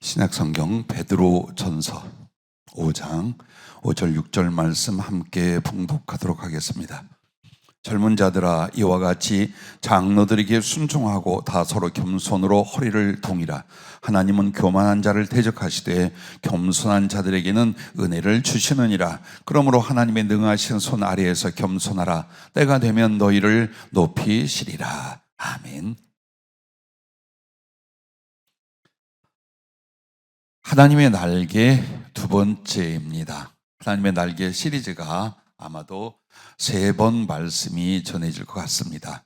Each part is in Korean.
신약성경 베드로전서 5장 5절 6절 말씀 함께 봉독하도록 하겠습니다. 젊은 자들아, 이와 같이 장로들에게 순종하고 다 서로 겸손으로 허리를 동이라. 하나님은 교만한 자를 대적하시되 겸손한 자들에게는 은혜를 주시느니라. 그러므로 하나님의 능하신 손 아래에서 겸손하라. 때가 되면 너희를 높이시리라. 아멘. 하나님의 날개 두 번째입니다. 하나님의 날개 시리즈가 아마도 3번 말씀이 전해질 것 같습니다.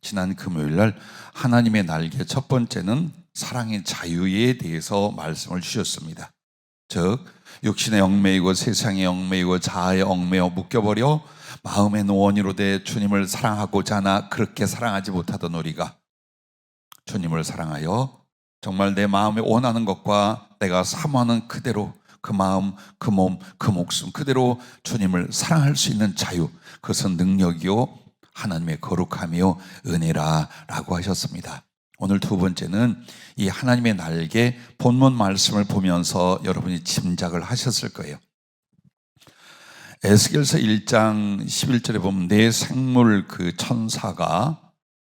지난 금요일날 하나님의 날개 첫 번째는 사랑의 자유에 대해서 말씀을 주셨습니다. 즉 육신의 얽매이고 세상의 얽매이고 자아에 얽매여 묶여버려 마음의 노원이로 돼 주님을 사랑하고자 하나 그렇게 사랑하지 못하던 우리가 주님을 사랑하여 정말 내 마음에 원하는 것과 내가 사모하는 그대로 그 마음, 그 몸, 그 목숨 그대로 주님을 사랑할 수 있는 자유, 그것은 능력이요 하나님의 거룩함이요 은혜라라고 하셨습니다. 오늘 두 번째는 이 하나님의 날개 본문 말씀을 보면서 여러분이 짐작을 하셨을 거예요. 에스겔서 1장 11절에 보면 내 생물 그 천사가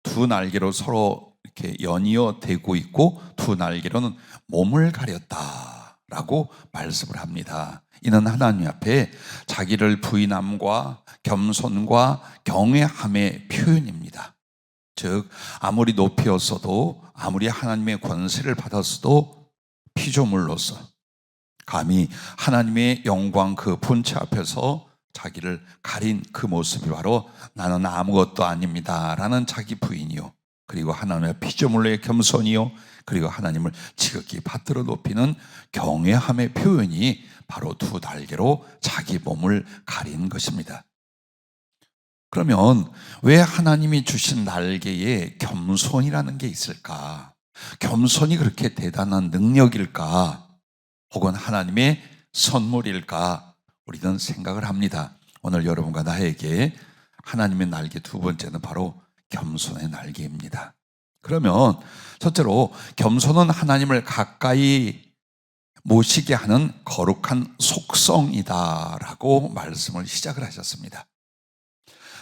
두 날개로 서로 이렇게 연이어 대고 있고 두 날개로는 몸을 가렸다라고 말씀을 합니다. 이는 하나님 앞에 자기를 부인함과 겸손과 경외함의 표현입니다. 즉 아무리 높이었어도 아무리 하나님의 권세를 받았어도 피조물로서 감히 하나님의 영광 그 본체 앞에서 자기를 가린 그 모습이 바로 나는 아무것도 아닙니다 라는 자기 부인이요, 그리고 하나님의 피조물로의 겸손이요, 그리고 하나님을 지극히 받들어 높이는 경외함의 표현이 바로 두 날개로 자기 몸을 가린 것입니다. 그러면 왜 하나님이 주신 날개에 겸손이라는 게 있을까? 겸손이 그렇게 대단한 능력일까? 혹은 하나님의 선물일까? 우리는 생각을 합니다. 오늘 여러분과 나에게 하나님의 날개 두 번째는 바로 겸손의 날개입니다. 그러면 첫째로 겸손은 하나님을 가까이 모시게 하는 거룩한 속성이다라고 말씀을 시작을 하셨습니다.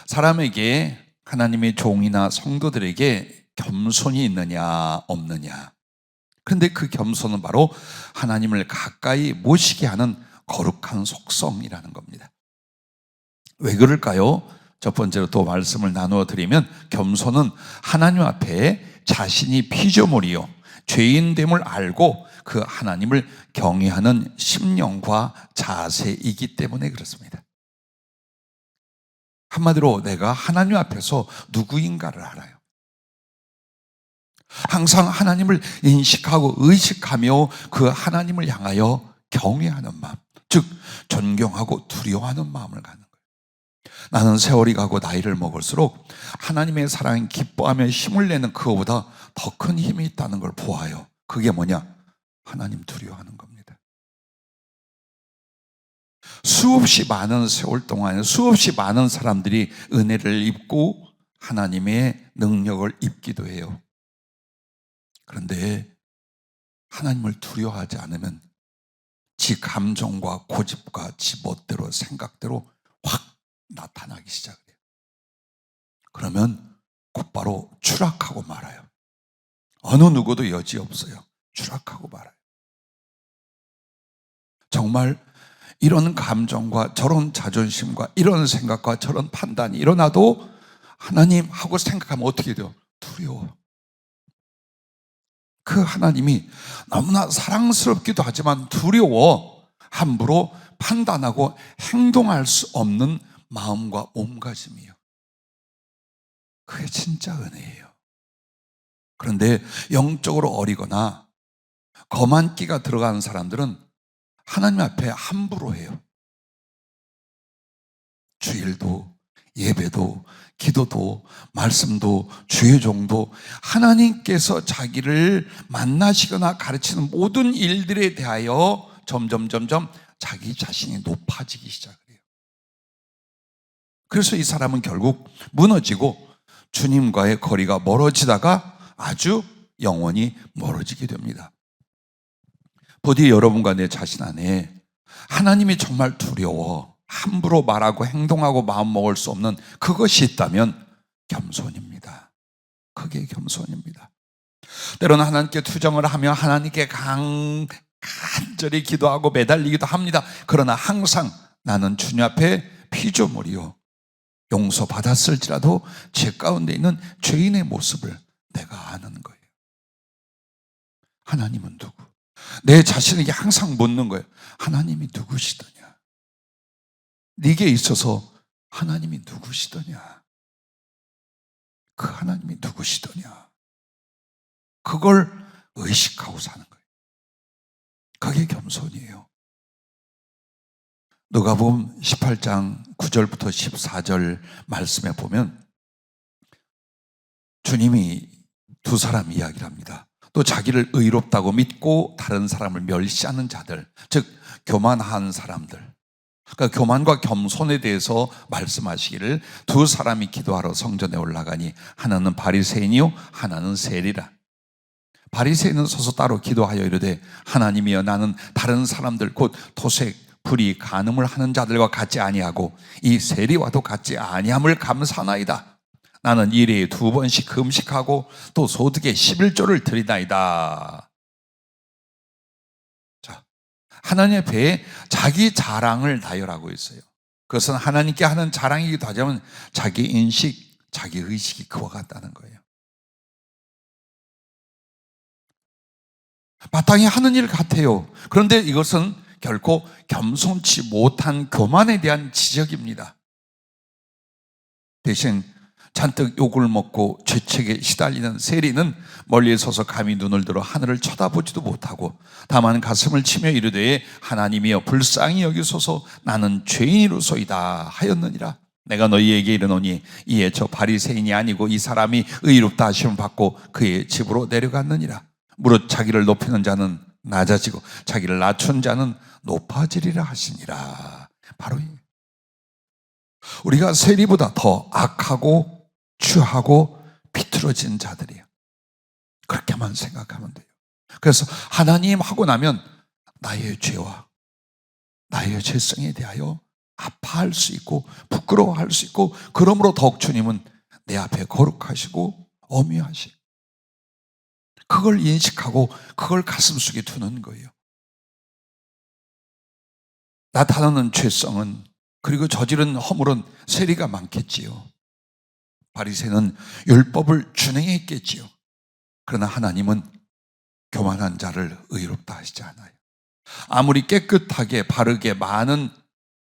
사람에게 하나님의 종이나 성도들에게 겸손이 있느냐 없느냐, 그런데 그 겸손은 바로 하나님을 가까이 모시게 하는 거룩한 속성이라는 겁니다. 왜 그럴까요? 첫 번째로 또 말씀을 나누어 드리면 겸손은 하나님 앞에 자신이 피조물이요 죄인됨을 알고 그 하나님을 경외하는 심령과 자세이기 때문에 그렇습니다. 한마디로 내가 하나님 앞에서 누구인가를 알아요. 항상 하나님을 인식하고 의식하며 그 하나님을 향하여 경외하는 마음, 즉 존경하고 두려워하는 마음을 갖는 거예요. 나는 세월이 가고 나이를 먹을수록 하나님의 사랑에 기뻐하며 힘을 내는 그거보다 더 큰 힘이 있다는 걸 보아요. 그게 뭐냐? 하나님 두려워하는 겁니다. 수없이 많은 세월 동안에 수없이 많은 사람들이 은혜를 입고 하나님의 능력을 입기도 해요. 그런데 하나님을 두려워하지 않으면 지 감정과 고집과 지 멋대로 생각대로 확 나타나기 시작해요. 그러면 곧바로 추락하고 말아요. 어느 누구도 여지 없어요. 추락하고 말아요. 정말 이런 감정과 저런 자존심과 이런 생각과 저런 판단이 일어나도 하나님 하고 생각하면 어떻게 돼요? 두려워. 그 하나님이 너무나 사랑스럽기도 하지만 두려워 함부로 판단하고 행동할 수 없는 마음과 몸가짐이에요. 그게 진짜 은혜예요. 그런데 영적으로 어리거나 검한 끼가 들어가는 사람들은 하나님 앞에 함부로 해요. 주일도 예배도 기도도 말씀도 주의 종도 하나님께서 자기를 만나시거나 가르치는 모든 일들에 대하여 점점 자기 자신이 높아지기 시작을 해요. 그래서 이 사람은 결국 무너지고 주님과의 거리가 멀어지다가 아주 영원히 멀어지게 됩니다. 부디 여러분과 내 자신 안에 하나님이 정말 두려워 함부로 말하고 행동하고 마음먹을 수 없는 그것이 있다면 겸손입니다. 그게 겸손입니다. 때로는 하나님께 투정을 하며 하나님께 간절히 기도하고 매달리기도 합니다. 그러나 항상 나는 주님 앞에 피조물이요 용서받았을지라도 제 가운데 있는 죄인의 모습을 내가 아는 거예요. 하나님은 누구? 내 자신에게 항상 묻는 거예요. 하나님이 누구시더냐? 네게 있어서 하나님이 누구시더냐? 그 하나님이 누구시더냐? 그걸 의식하고 사는 거예요. 그게 겸손이에요. 누가복음 18장 9절부터 14절 말씀에 보면 주님이 두 사람 이야기를 합니다. 또 자기를 의롭다고 믿고 다른 사람을 멸시하는 자들, 즉 교만한 사람들, 그러니까 교만과 겸손에 대해서 말씀하시기를 두 사람이 기도하러 성전에 올라가니 하나는 바리새인이요 하나는 세리라. 바리새인은 서서 따로 기도하여 이르되 하나님이여 나는 다른 사람들 곧 토색, 불의, 간음을 하는 자들과 같지 아니하고 이 세리와도 같지 아니함을 감사하나이다. 나는 일에 2번씩 금식하고 또 소득의 11조를 드리나이다. 자, 하나님 앞에 자기 자랑을 나열하고 있어요. 그것은 하나님께 하는 자랑이기도 하지만 자기 인식, 자기 의식이 그와 같다는 거예요. 마땅히 하는 일 같아요. 그런데 이것은 결코 겸손치 못한 교만에 대한 지적입니다. 대신 잔뜩 욕을 먹고 죄책에 시달리는 세리는 멀리에 서서 감히 눈을 들어 하늘을 쳐다보지도 못하고 다만 가슴을 치며 이르되 하나님이여 불쌍히 여기소서 나는 죄인이로소이다 하였느니라. 내가 너희에게 이르노니 이에 저 바리새인이 아니고 이 사람이 의롭다 하심을 받고 그의 집으로 내려갔느니라. 무릇 자기를 높이는 자는 낮아지고 자기를 낮춘 자는 높아지리라 하시니라. 바로 우리가 세리보다 더 악하고 추하고 비틀어진 자들이에요. 그렇게만 생각하면 돼요. 그래서 하나님 하고 나면 나의 죄와 나의 죄성에 대하여 아파할 수 있고 부끄러워할 수 있고 그러므로 더욱 주님은 내 앞에 거룩하시고 엄위하시고 그걸 인식하고 그걸 가슴속에 두는 거예요. 나타나는 죄성은 그리고 저지른 허물은 세리가 많겠지요. 바리새는 율법을 준행했겠지요. 그러나 하나님은 교만한 자를 의롭다 하시지 않아요. 아무리 깨끗하게 바르게 많은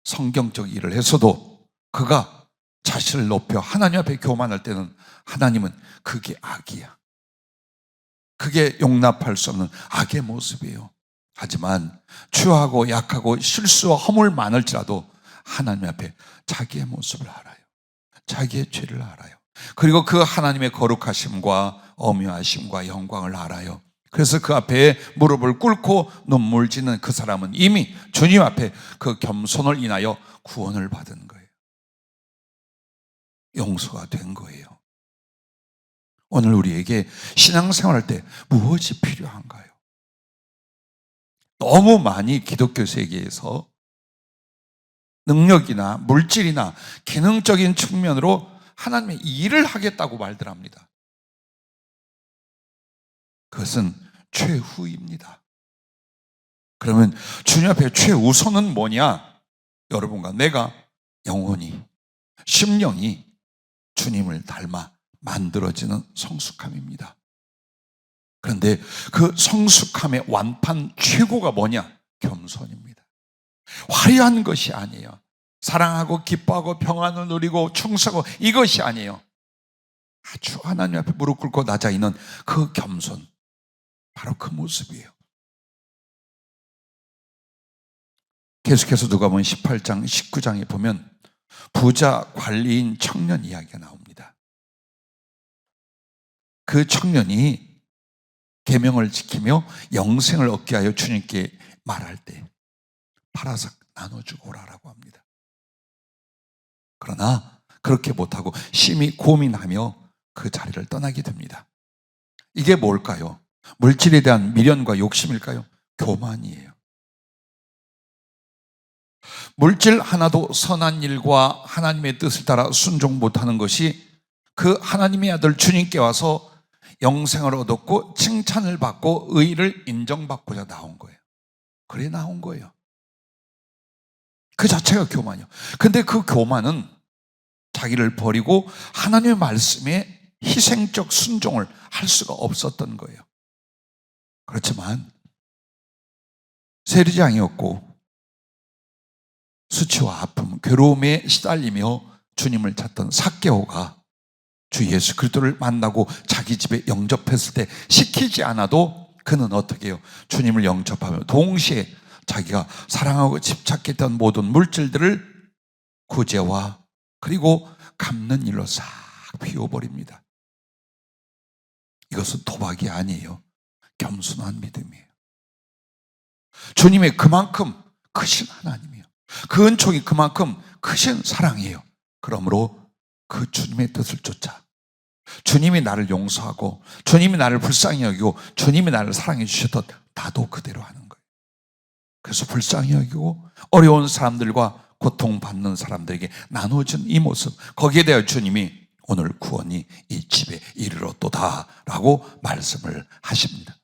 성경적 일을 했어도 그가 자신을 높여 하나님 앞에 교만할 때는 하나님은 그게 악이야. 그게 용납할 수 없는 악의 모습이에요. 하지만 추하고 약하고 실수와 허물 많을지라도 하나님 앞에 자기의 모습을 알아요. 자기의 죄를 알아요. 그리고 그 하나님의 거룩하심과 엄위하심과 영광을 알아요. 그래서 그 앞에 무릎을 꿇고 눈물 짓는 그 사람은 이미 주님 앞에 그 겸손을 인하여 구원을 받은 거예요. 용서가 된 거예요. 오늘 우리에게 신앙생활할 때 무엇이 필요한가요? 너무 많이 기독교 세계에서 능력이나 물질이나 기능적인 측면으로 하나님의 일을 하겠다고 말들 합니다. 그것은 최후입니다. 그러면 주님 앞에 최우선은 뭐냐? 여러분과 내가 영혼이, 심령이 주님을 닮아 만들어지는 성숙함입니다. 그런데 그 성숙함의 완판 최고가 뭐냐? 겸손입니다. 화려한 것이 아니에요. 사랑하고 기뻐하고 평안을 누리고 충성하고 이것이 아니에요. 아주 하나님 앞에 무릎 꿇고 낮아 있는 그 겸손, 바로 그 모습이에요. 계속해서 누가복음 18장 19장에 보면 부자 관리인 청년 이야기가 나옵니다. 그 청년이 계명을 지키며 영생을 얻게 하여 주님께 말할 때 팔아서 나눠주고 오라라고 합니다. 그러나 그렇게 못하고 심히 고민하며 그 자리를 떠나게 됩니다. 이게 뭘까요? 물질에 대한 미련과 욕심일까요? 교만이에요. 물질 하나도 선한 일과 하나님의 뜻을 따라 순종 못하는 것이 그 하나님의 아들 주님께 와서 영생을 얻었고 칭찬을 받고 의의를 인정받고자 나온 거예요. 그래 나온 거예요. 그 자체가 교만이요. 근데 그 교만은 자기를 버리고 하나님의 말씀에 희생적 순종을 할 수가 없었던 거예요. 그렇지만 세리장이었고 수치와 아픔, 괴로움에 시달리며 주님을 찾던 삭개오가 주 예수 그리스도를 만나고 자기 집에 영접했을 때 시키지 않아도 그는 어떻게 해요? 주님을 영접하며 동시에 자기가 사랑하고 집착했던 모든 물질들을 구제와 그리고 갚는 일로 싹 비워버립니다. 이것은 도박이 아니에요. 겸손한 믿음이에요. 주님의 그만큼 크신 하나님이에요. 그 은총이 그만큼 크신 사랑이에요. 그러므로 그 주님의 뜻을 쫓아 주님이 나를 용서하고 주님이 나를 불쌍히 여기고 주님이 나를 사랑해 주셨던 나도 그대로 하는 거예요. 그래서 불쌍히 여기고 어려운 사람들과 고통받는 사람들에게 나눠준 이 모습, 거기에 대해 주님이 오늘 구원이 이 집에 이르렀도다 라고 말씀을 하십니다.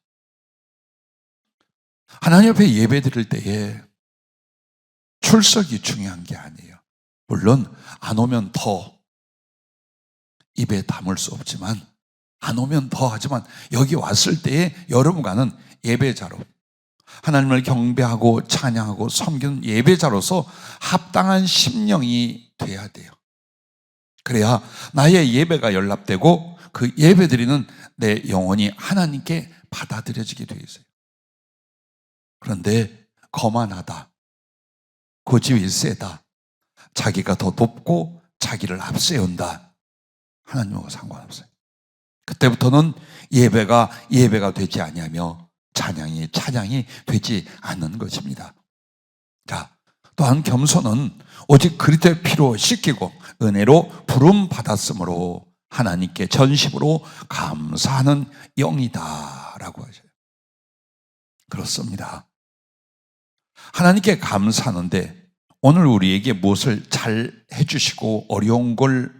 하나님 앞에 예배 드릴 때에 출석이 중요한 게 아니에요. 물론 안 오면 더 입에 담을 수 없지만 안 오면 더 하지만 여기 왔을 때에 여러분과는 예배자로 하나님을 경배하고 찬양하고 섬기는 예배자로서 합당한 심령이 돼야 돼요. 그래야 나의 예배가 연락되고 그 예배드리는 내 영혼이 하나님께 받아들여지게 되어 있어요. 그런데 거만하다, 고집이 세다, 자기가 더 높고 자기를 앞세운다, 하나님과 상관없어요. 그때부터는 예배가 되지 아니하며 찬양이 되지 않는 것입니다. 자, 또한 겸손은 오직 그리스도의 피로 씻기고 은혜로 부름 받았으므로 하나님께 전심으로 감사하는 영이다라고 하셔요. 그렇습니다. 하나님께 감사하는데 오늘 우리에게 무엇을 잘 해주시고 어려운 걸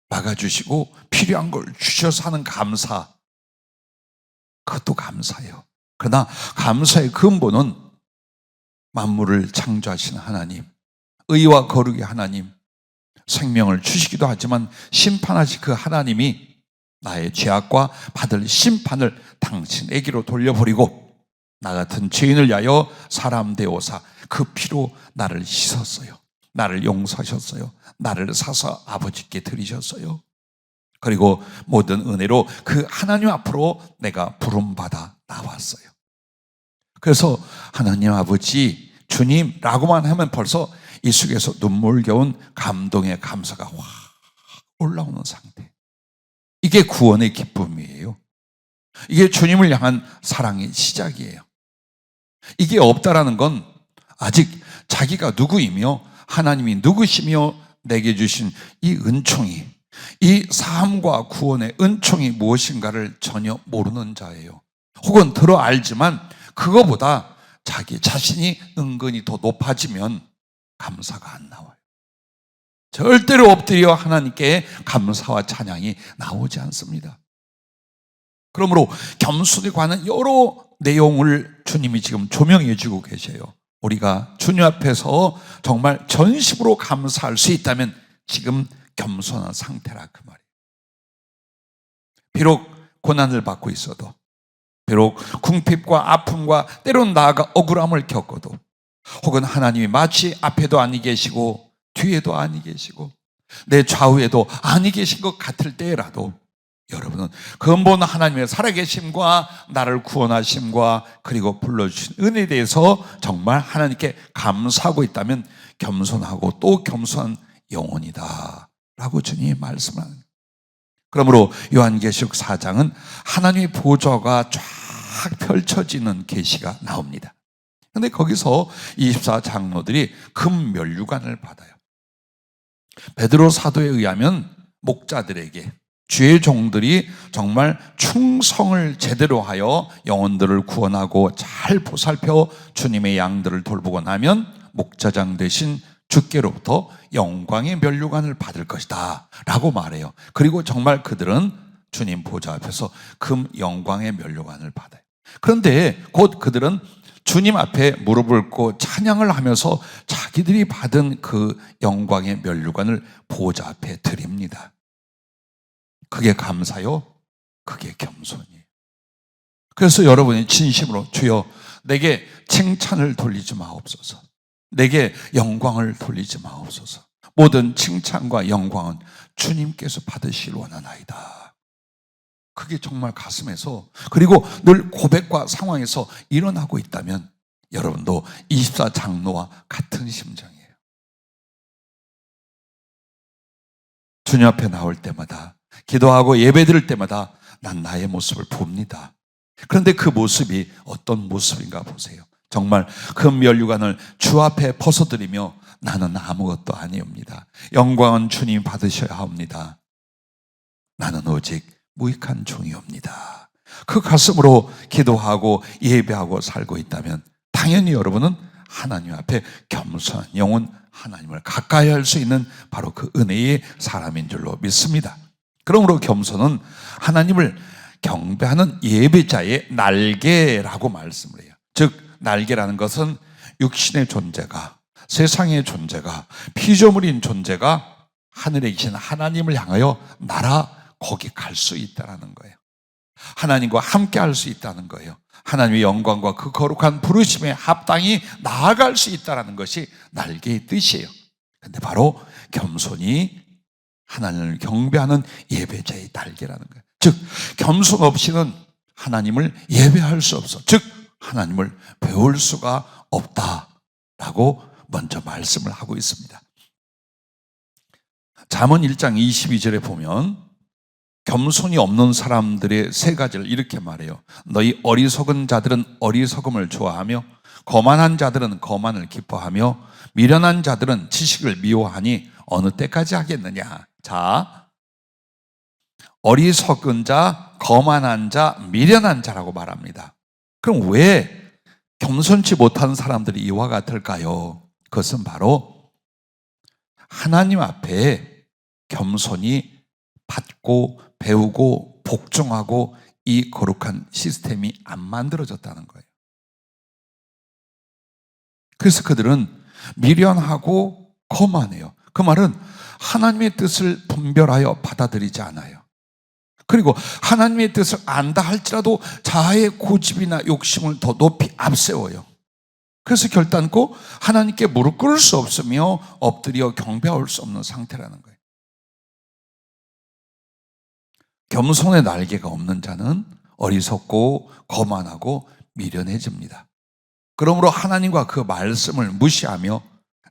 막아주시고 필요한 걸 주셔서 하는 감사, 그것도 감사해요. 그러나 감사의 근본은 만물을 창조하신 하나님, 의와 거룩의 하나님, 생명을 주시기도 하지만 심판하신 그 하나님이 나의 죄악과 받을 심판을 당신에게로 돌려버리고 나 같은 죄인을 위하여 사람 되오사 그 피로 나를 씻었어요. 나를 용서하셨어요. 나를 사서 아버지께 드리셨어요. 그리고 모든 은혜로 그 하나님 앞으로 내가 부름받아 나왔어요. 그래서 하나님 아버지 주님라고만 하면 벌써 이 속에서 눈물겨운 감동의 감사가 확 올라오는 상태. 이게 구원의 기쁨이에요. 이게 주님을 향한 사랑의 시작이에요. 이게 없다라는 건 아직 자기가 누구이며 하나님이 누구시며 내게 주신 이 은총이, 이 사함과 구원의 은총이 무엇인가를 전혀 모르는 자예요. 혹은 들어 알지만 그거보다 자기 자신이 은근히 더 높아지면 감사가 안 나와요. 절대로 엎드려 하나님께 감사와 찬양이 나오지 않습니다. 그러므로 겸손에 관한 여러 내용을 주님이 지금 조명해 주고 계세요. 우리가 주님 앞에서 정말 전심으로 감사할 수 있다면 지금 겸손한 상태라 그 말이에요. 비록 고난을 받고 있어도, 비록 궁핍과 아픔과 때론 나아가 억울함을 겪어도, 혹은 하나님이 마치 앞에도 아니 계시고 뒤에도 아니 계시고 내 좌우에도 아니 계신 것 같을 때라도 여러분은 근본 하나님의 살아계심과 나를 구원하심과 그리고 불러주신 은혜에 대해서 정말 하나님께 감사하고 있다면 겸손하고 또 겸손한 영혼이다 라고 주님이 말씀하는 거예요. 그러므로 요한계시록 4장은 하나님의 보좌가 쫙 펼쳐지는 계시가 나옵니다. 그런데 거기서 24장로들이 금면류관을 받아요. 베드로 사도에 의하면 목자들에게 주의 종들이 정말 충성을 제대로 하여 영혼들을 구원하고 잘 보살펴 주님의 양들을 돌보고 나면 목자장 되신 주께로부터 영광의 면류관을 받을 것이다 라고 말해요. 그리고 정말 그들은 주님 보좌 앞에서 금 영광의 면류관을 받아요. 그런데 곧 그들은 주님 앞에 무릎을 꿇고 찬양을 하면서 자기들이 받은 그 영광의 면류관을 보좌 앞에 드립니다. 그게 감사요? 그게 겸손이에요. 그래서 여러분이 진심으로 주여 내게 칭찬을 돌리지 마옵소서, 내게 영광을 돌리지 마옵소서, 모든 칭찬과 영광은 주님께서 받으실 원하나이다. 그게 정말 가슴에서, 그리고 늘 고백과 상황에서 일어나고 있다면 여러분도 24 장로와 같은 심정이에요. 주님 앞에 나올 때마다, 기도하고 예배 드릴 때마다 난 나의 모습을 봅니다. 그런데 그 모습이 어떤 모습인가 보세요. 정말 금 면류관을 주 앞에 벗어드리며 나는 아무것도 아니옵니다, 영광은 주님이 받으셔야 합니다, 나는 오직 무익한 종이옵니다, 그 가슴으로 기도하고 예배하고 살고 있다면 당연히 여러분은 하나님 앞에 겸손한 영혼, 하나님을 가까이 할 수 있는 바로 그 은혜의 사람인 줄로 믿습니다. 그러므로 겸손은 하나님을 경배하는 예배자의 날개라고 말씀을 해요. 즉 날개라는 것은 육신의 존재가, 세상의 존재가, 피조물인 존재가 하늘에 계신 하나님을 향하여 날아 거기 갈 수 있다는 거예요. 하나님과 함께 할 수 있다는 거예요. 하나님의 영광과 그 거룩한 부르심에 합당히 나아갈 수 있다는 것이 날개의 뜻이에요. 그런데 바로 겸손이 하나님을 경배하는 예배자의 날개라는 거예요. 즉 겸손 없이는 하나님을 예배할 수 없어, 즉 하나님을 배울 수가 없다라고 먼저 말씀을 하고 있습니다. 잠언 1장 22절에 보면 겸손이 없는 사람들의 세 가지를 이렇게 말해요. 너희 어리석은 자들은 어리석음을 좋아하며 거만한 자들은 거만을 기뻐하며 미련한 자들은 지식을 미워하니 어느 때까지 하겠느냐. 자, 어리석은 자, 거만한 자, 미련한 자라고 말합니다. 그럼 왜 겸손치 못한 사람들이 이와 같을까요? 그것은 바로 하나님 앞에 겸손히 받고 배우고 복종하고 이 거룩한 시스템이 안 만들어졌다는 거예요. 그래서 그들은 미련하고 거만해요. 그 말은 하나님의 뜻을 분별하여 받아들이지 않아요. 그리고 하나님의 뜻을 안다 할지라도 자아의 고집이나 욕심을 더 높이 앞세워요. 그래서 결단코 하나님께 무릎 꿇을 수 없으며 엎드려 경배할 수 없는 상태라는 거예요. 겸손의 날개가 없는 자는 어리석고 거만하고 미련해집니다. 그러므로 하나님과 그 말씀을 무시하며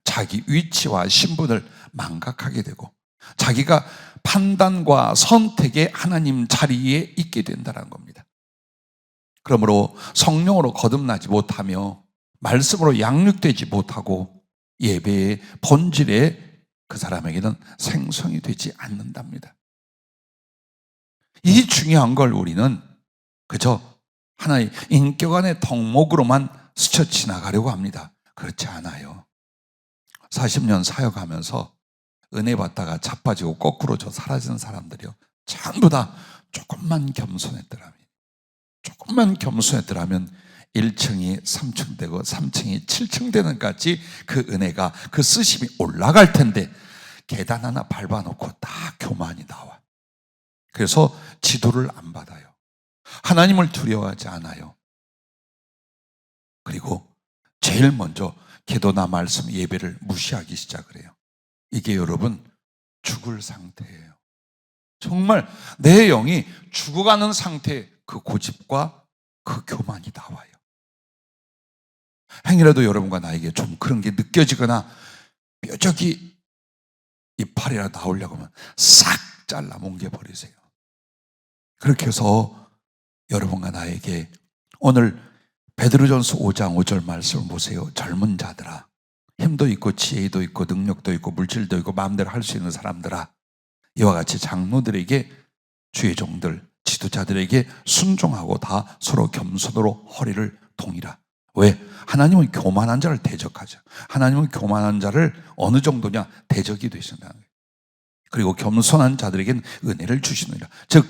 자기 위치와 신분을 망각하게 되고 자기가 판단과 선택의 하나님 자리에 있게 된다는 겁니다. 그러므로 성령으로 거듭나지 못하며 말씀으로 양육되지 못하고 예배의 본질에 그 사람에게는 생성이 되지 않는답니다. 이 중요한 걸 우리는 그저 하나의 인격 안의 덕목으로만 스쳐 지나가려고 합니다. 그렇지 않아요. 40년 사역하면서 은혜 받다가 자빠지고 거꾸로 사라지는 사람들이요, 전부 다 조금만 겸손했더라면 1층이 3층 되고 3층이 7층 되는 까지 그 은혜가, 그 쓰심이 올라갈 텐데 계단 하나 밟아놓고 다 교만이 나와. 그래서 지도를 안 받아요. 하나님을 두려워하지 않아요. 그리고 제일 먼저 기도나 말씀, 예배를 무시하기 시작을 해요. 이게 여러분 죽을 상태예요. 정말 내 영이 죽어가는 상태의 그 고집과 그 교만이 나와요. 행여라도 여러분과 나에게 좀 그런 게 느껴지거나 뾰족이 이빨이라도 나오려고 하면 싹 잘라 뭉개버리세요. 그렇게 해서 여러분과 나에게 오늘 베드로전서 5장 5절 말씀을 보세요. 젊은 자들아, 힘도 있고 지혜도 있고 능력도 있고 물질도 있고 마음대로 할 수 있는 사람들아, 이와 같이 장로들에게 주의 종들, 지도자들에게 순종하고 다 서로 겸손으로 허리를 동이라. 왜? 하나님은 교만한 자를 대적하죠. 하나님은 교만한 자를 어느 정도냐? 대적이 되신다는 거예요. 그리고 겸손한 자들에게는 은혜를 주시느니라. 즉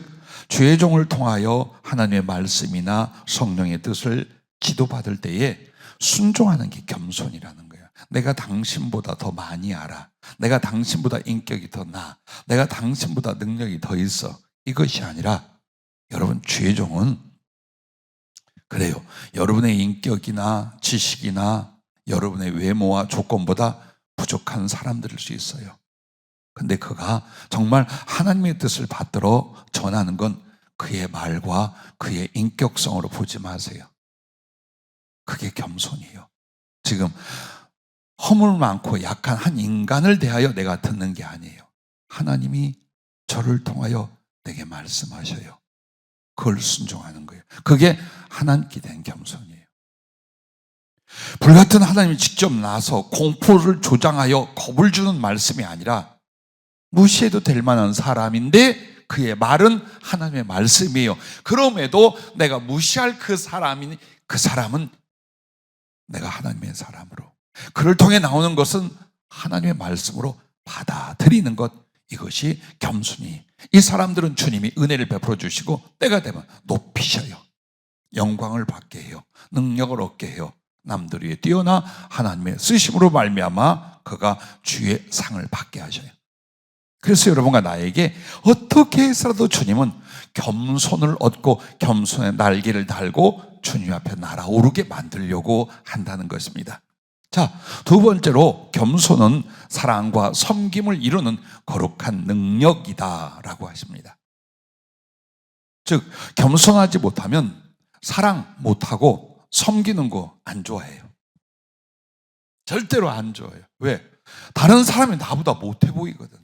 주의 종을 통하여 하나님의 말씀이나 성령의 뜻을 지도받을 때에 순종하는 게 겸손이라는 거예요. 내가 당신보다 더 많이 알아. 내가 당신보다 인격이 더 나아. 내가 당신보다 능력이 더 있어. 이것이 아니라 여러분, 주의 종은 그래요. 여러분의 인격이나 지식이나 여러분의 외모와 조건보다 부족한 사람들일 수 있어요. 근데 그가 정말 하나님의 뜻을 받들어 전하는 건 그의 말과 그의 인격성으로 보지 마세요. 그게 겸손이에요. 지금 허물 많고 약한 한 인간을 대하여 내가 듣는 게 아니에요. 하나님이 저를 통하여 내게 말씀하셔요. 그걸 순종하는 거예요. 그게 하나님께 대한 겸손이에요. 불같은 하나님이 직접 나서 공포를 조장하여 겁을 주는 말씀이 아니라 무시해도 될 만한 사람인데 그의 말은 하나님의 말씀이에요. 그럼에도 내가 무시할 그 사람은 내가 하나님의 사람으로, 그를 통해 나오는 것은 하나님의 말씀으로 받아들이는 것, 이것이 겸손이. 이 사람들은 주님이 은혜를 베풀어 주시고 때가 되면 높이셔요. 영광을 받게 해요. 능력을 얻게 해요. 남들 위에 뛰어나 하나님의 쓰심으로 말미암아 그가 주의 상을 받게 하셔요. 그래서 여러분과 나에게 어떻게 해서라도 주님은 겸손을 얻고 겸손의 날개를 달고 주님 앞에 날아오르게 만들려고 한다는 것입니다. 자, 두 번째로 겸손은 사랑과 섬김을 이루는 거룩한 능력이다라고 하십니다. 즉 겸손하지 못하면 사랑 못하고 섬기는 거 안 좋아해요. 절대로 안 좋아해요. 왜? 다른 사람이 나보다 못해 보이거든.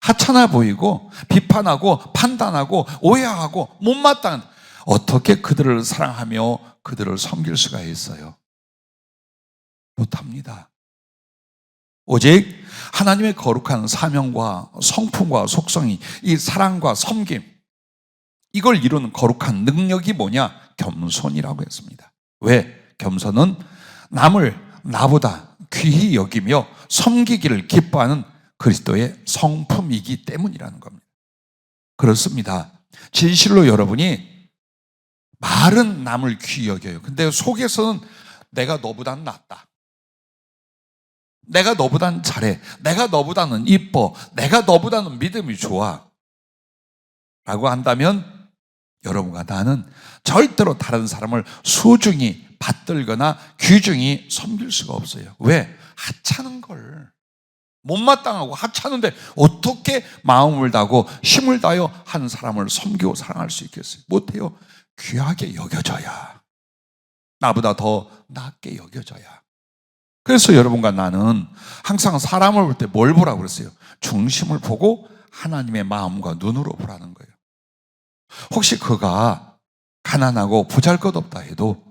하찮아 보이고 비판하고 판단하고 오해하고 못마땅한, 어떻게 그들을 사랑하며 그들을 섬길 수가 있어요? 못합니다. 오직 하나님의 거룩한 사명과 성품과 속성이, 이 사랑과 섬김, 이걸 이루는 거룩한 능력이 뭐냐? 겸손이라고 했습니다. 왜? 겸손은 남을 나보다 귀히 여기며 섬기기를 기뻐하는 그리스도의 성품이기 때문이라는 겁니다. 그렇습니다. 진실로 여러분이 말은 남을 귀히 여겨요. 근데 속에서는 내가 너보다는 낫다, 내가 너보다는 잘해, 내가 너보다는 이뻐, 내가 너보다는 믿음이 좋아 라고 한다면 여러분과 나는 절대로 다른 사람을 소중히 받들거나 귀중히 섬길 수가 없어요. 왜? 하찮은 걸, 못마땅하고 하찮은데 어떻게 마음을 다하고 힘을 다하여 한 사람을 섬기고 사랑할 수 있겠어요? 못해요. 귀하게 여겨져야, 나보다 더 낫게 여겨져야. 그래서 여러분과 나는 항상 사람을 볼 때 뭘 보라고 그랬어요? 중심을 보고 하나님의 마음과 눈으로 보라는 거예요. 혹시 그가 가난하고 보잘것없다 해도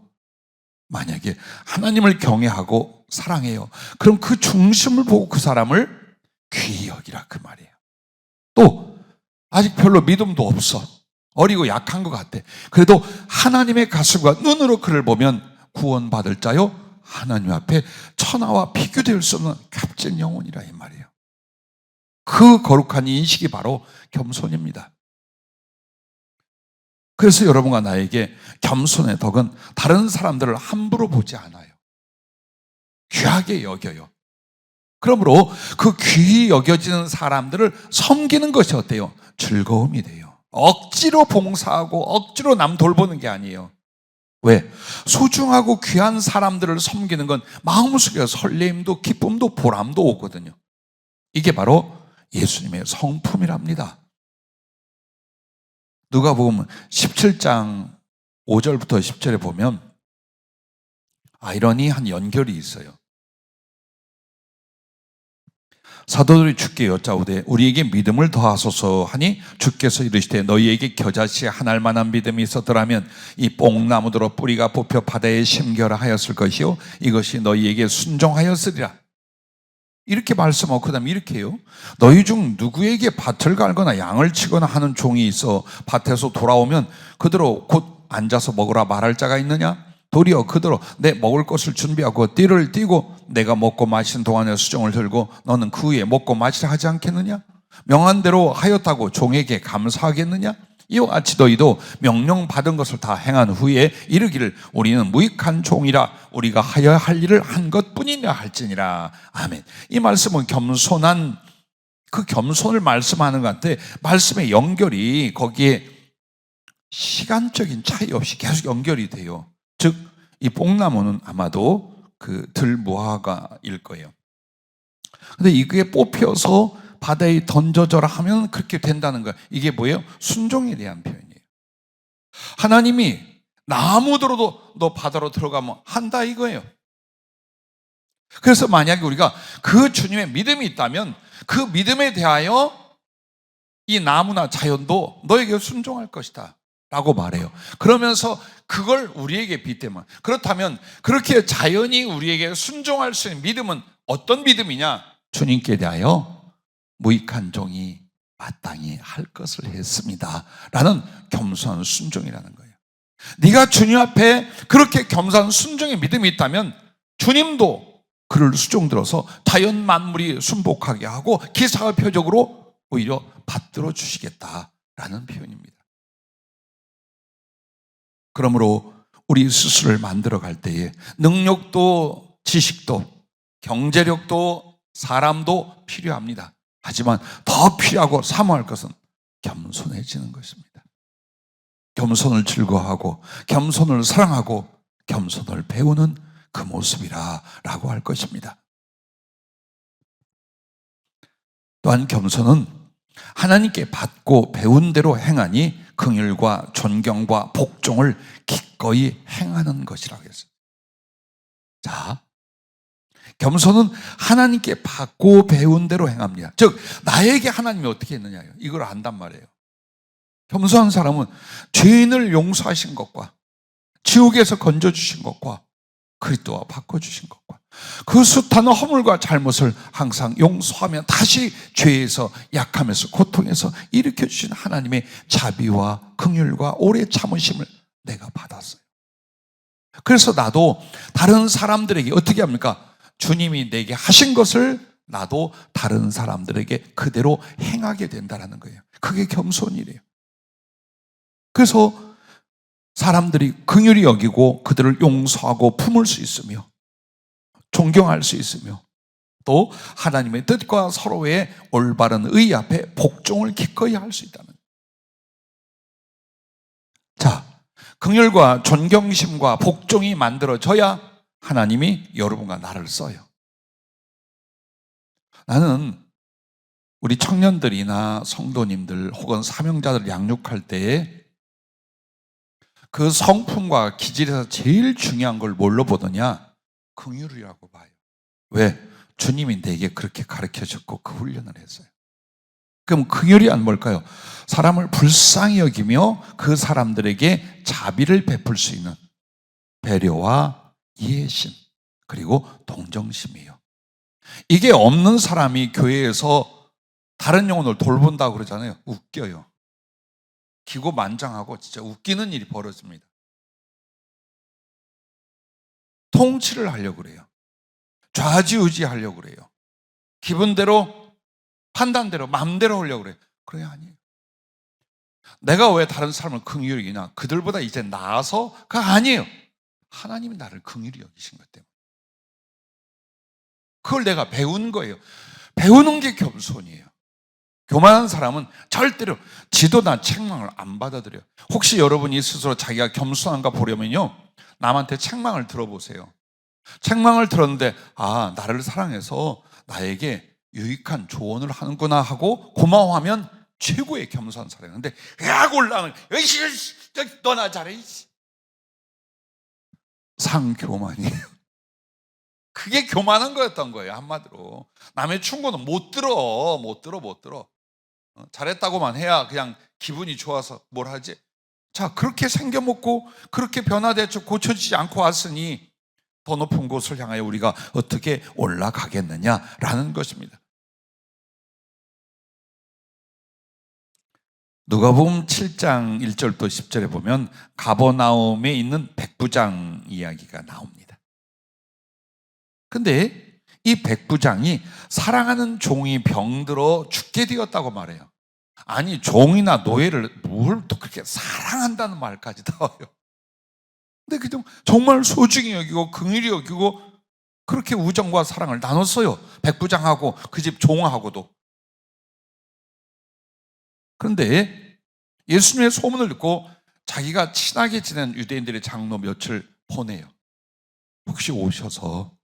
만약에 하나님을 경외하고 사랑해요, 그럼 그 중심을 보고 그 사람을 귀히 여기라, 그 말이에요. 또 아직 별로 믿음도 없어, 어리고 약한 것 같아. 그래도 하나님의 가슴과 눈으로 그를 보면 구원받을 자요, 하나님 앞에 천하와 비교될 수 없는 값진 영혼이라, 이 말이에요. 그 거룩한 인식이 바로 겸손입니다. 그래서 여러분과 나에게 겸손의 덕은 다른 사람들을 함부로 보지 않아요. 귀하게 여겨요. 그러므로 그 귀히 여겨지는 사람들을 섬기는 것이 어때요? 즐거움이 돼요. 억지로 봉사하고 억지로 남 돌보는 게 아니에요. 왜? 소중하고 귀한 사람들을 섬기는 건 마음속에 설레임도 기쁨도 보람도 오거든요. 이게 바로 예수님의 성품이랍니다. 누가복음 17장 5절부터 10절에 보면 아이러니한 연결이 있어요. 사도들이 주께 여짜오되 우리에게 믿음을 더하소서 하니 주께서 이르시되 너희에게 겨자씨 하나일 만한 믿음이 있었더라면 이 뽕나무더러 뿌리가 뽑혀 바다에 심겨라 하였을 것이요 이것이 너희에게 순종하였으리라. 이렇게 말씀하고 그 다음에 이렇게 해요. 너희 중 누구에게 밭을 갈거나 양을 치거나 하는 종이 있어 밭에서 돌아오면 그대로 곧 앉아서 먹으라 말할 자가 있느냐? 도리어 그대로 내 먹을 것을 준비하고 띠를 띠고 내가 먹고 마시는 동안에 수종을 들고 너는 그 후에 먹고 마시라 하지 않겠느냐? 명한 대로 하였다고 종에게 감사하겠느냐? 이와 같이 너희도 명령받은 것을 다 행한 후에 이르기를 우리는 무익한 종이라 우리가 하여야 할 일을 한 것뿐이냐 할지니라. 아멘. 이 말씀은 겸손한 그 겸손을 말씀하는 것 같아. 말씀의 연결이 거기에 시간적인 차이 없이 계속 연결이 돼요. 즉, 이 뽕나무는 아마도 그 들무화과일 거예요. 근데 이게 뽑혀서 바다에 던져져라 하면 그렇게 된다는 거예요. 이게 뭐예요? 순종에 대한 표현이에요. 하나님이 나 아무 들어도 너 바다로 들어가면 한다 이거예요. 그래서 만약에 우리가 그 주님의 믿음이 있다면 그 믿음에 대하여 이 나무나 자연도 너에게 순종할 것이다 라고 말해요. 그러면서 그걸 우리에게 빗대면, 그렇다면 그렇게 자연이 우리에게 순종할 수 있는 믿음은 어떤 믿음이냐? 주님께 대하여 무익한 종이 마땅히 할 것을 했습니다 라는 겸손한 순종이라는 거예요. 네가 주님 앞에 그렇게 겸손한 순종의 믿음이 있다면 주님도 그를 수종들어서 자연 만물이 순복하게 하고 기사와 표적으로 오히려 받들어 주시겠다라는 표현입니다. 그러므로 우리 스스로를 만들어갈 때에 능력도 지식도 경제력도 사람도 필요합니다. 하지만 더 필요하고 사모할 것은 겸손해지는 것입니다. 겸손을 즐거워하고 겸손을 사랑하고 겸손을 배우는 그 모습이라고 할 것입니다. 또한 겸손은 하나님께 받고 배운 대로 행하니 긍휼과 존경과 복종을 기꺼이 행하는 것이라고 했어요. 자, 겸손은 하나님께 받고 배운 대로 행합니다. 즉 나에게 하나님이 어떻게 했느냐요. 이걸 안단 말이에요. 겸손한 사람은 죄인을 용서하신 것과 지옥에서 건져주신 것과 그리스도와 바꿔주신 것과 그 숱한 허물과 잘못을 항상 용서하며 다시 죄에서 약함에서 고통에서 일으켜주신 하나님의 자비와 긍휼과 오래 참으심을 내가 받았어요. 그래서 나도 다른 사람들에게 어떻게 합니까? 주님이 내게 하신 것을 나도 다른 사람들에게 그대로 행하게 된다는 거예요. 그게 겸손이래요. 그래서 사람들이 긍휼히 여기고 그들을 용서하고 품을 수 있으며 존경할 수 있으며 또 하나님의 뜻과 서로의 올바른 의 앞에 복종을 기꺼이 할 수 있다는 거예요. 자, 긍휼과 존경심과 복종이 만들어져야 하나님이 여러분과 나를 써요. 나는 우리 청년들이나 성도님들 혹은 사명자들 양육할 때에 그 성품과 기질에서 제일 중요한 걸 뭘로 보느냐? 긍휼이라고 봐요. 왜? 주님이 내게 그렇게 가르쳐줬고 그 훈련을 했어요. 그럼 긍휼이 안 뭘까요? 사람을 불쌍히 여기며 그 사람들에게 자비를 베풀 수 있는 배려와 이해심 그리고 동정심이에요. 이게 없는 사람이 교회에서 다른 영혼을 돌본다고 그러잖아요. 웃겨요. 기고만장하고 진짜 웃기는 일이 벌어집니다. 통치를 하려고 그래요. 좌지우지하려고 그래요. 기분대로 판단대로 마음대로 하려고 그래요. 그래 아니에요. 내가 왜 다른 사람을 긍휼히 여기나? 그들보다 이제 나아서가 아니에요. 하나님이 나를 긍휼히 여기신 것 때문에. 그걸 내가 배운 거예요. 배우는 게 겸손이에요. 교만한 사람은 절대로 지도나 책망을 안 받아들여요. 혹시 여러분이 스스로 자기가 겸손한가 보려면요, 남한테 책망을 들어보세요. 책망을 들었는데 아, 나를 사랑해서 나에게 유익한 조언을 하는구나 하고 고마워하면 최고의 겸손한 사람이에요. 근데 야 올라오면 너나 잘해. 상교만이에요. 그게 교만한 거였던 거예요. 한마디로 남의 충고는 못 들어. 잘했다고만 해야 그냥 기분이 좋아서 뭘 하지. 자, 그렇게 생겨먹고 그렇게 변화되어 고쳐지지 않고 왔으니 더 높은 곳을 향하여 우리가 어떻게 올라가겠느냐라는 것입니다. 누가복음 7장 1절부터 10절에 보면 가버나움에 있는 백부장 이야기가 나옵니다. 근데 이 백부장이 사랑하는 종이 병들어 죽게 되었다고 말해요. 아니, 종이나 노예를 뭘 또 그렇게 사랑한다는 말까지 나와요. 근데 그냥 정말 소중히 여기고 긍휼히 여기고 그렇게 우정과 사랑을 나눴어요. 백부장하고 그 집 종하고도. 그런데 예수님의 소문을 듣고 자기가 친하게 지낸 유대인들의 장로 몇을 보내요. 혹시 오셔서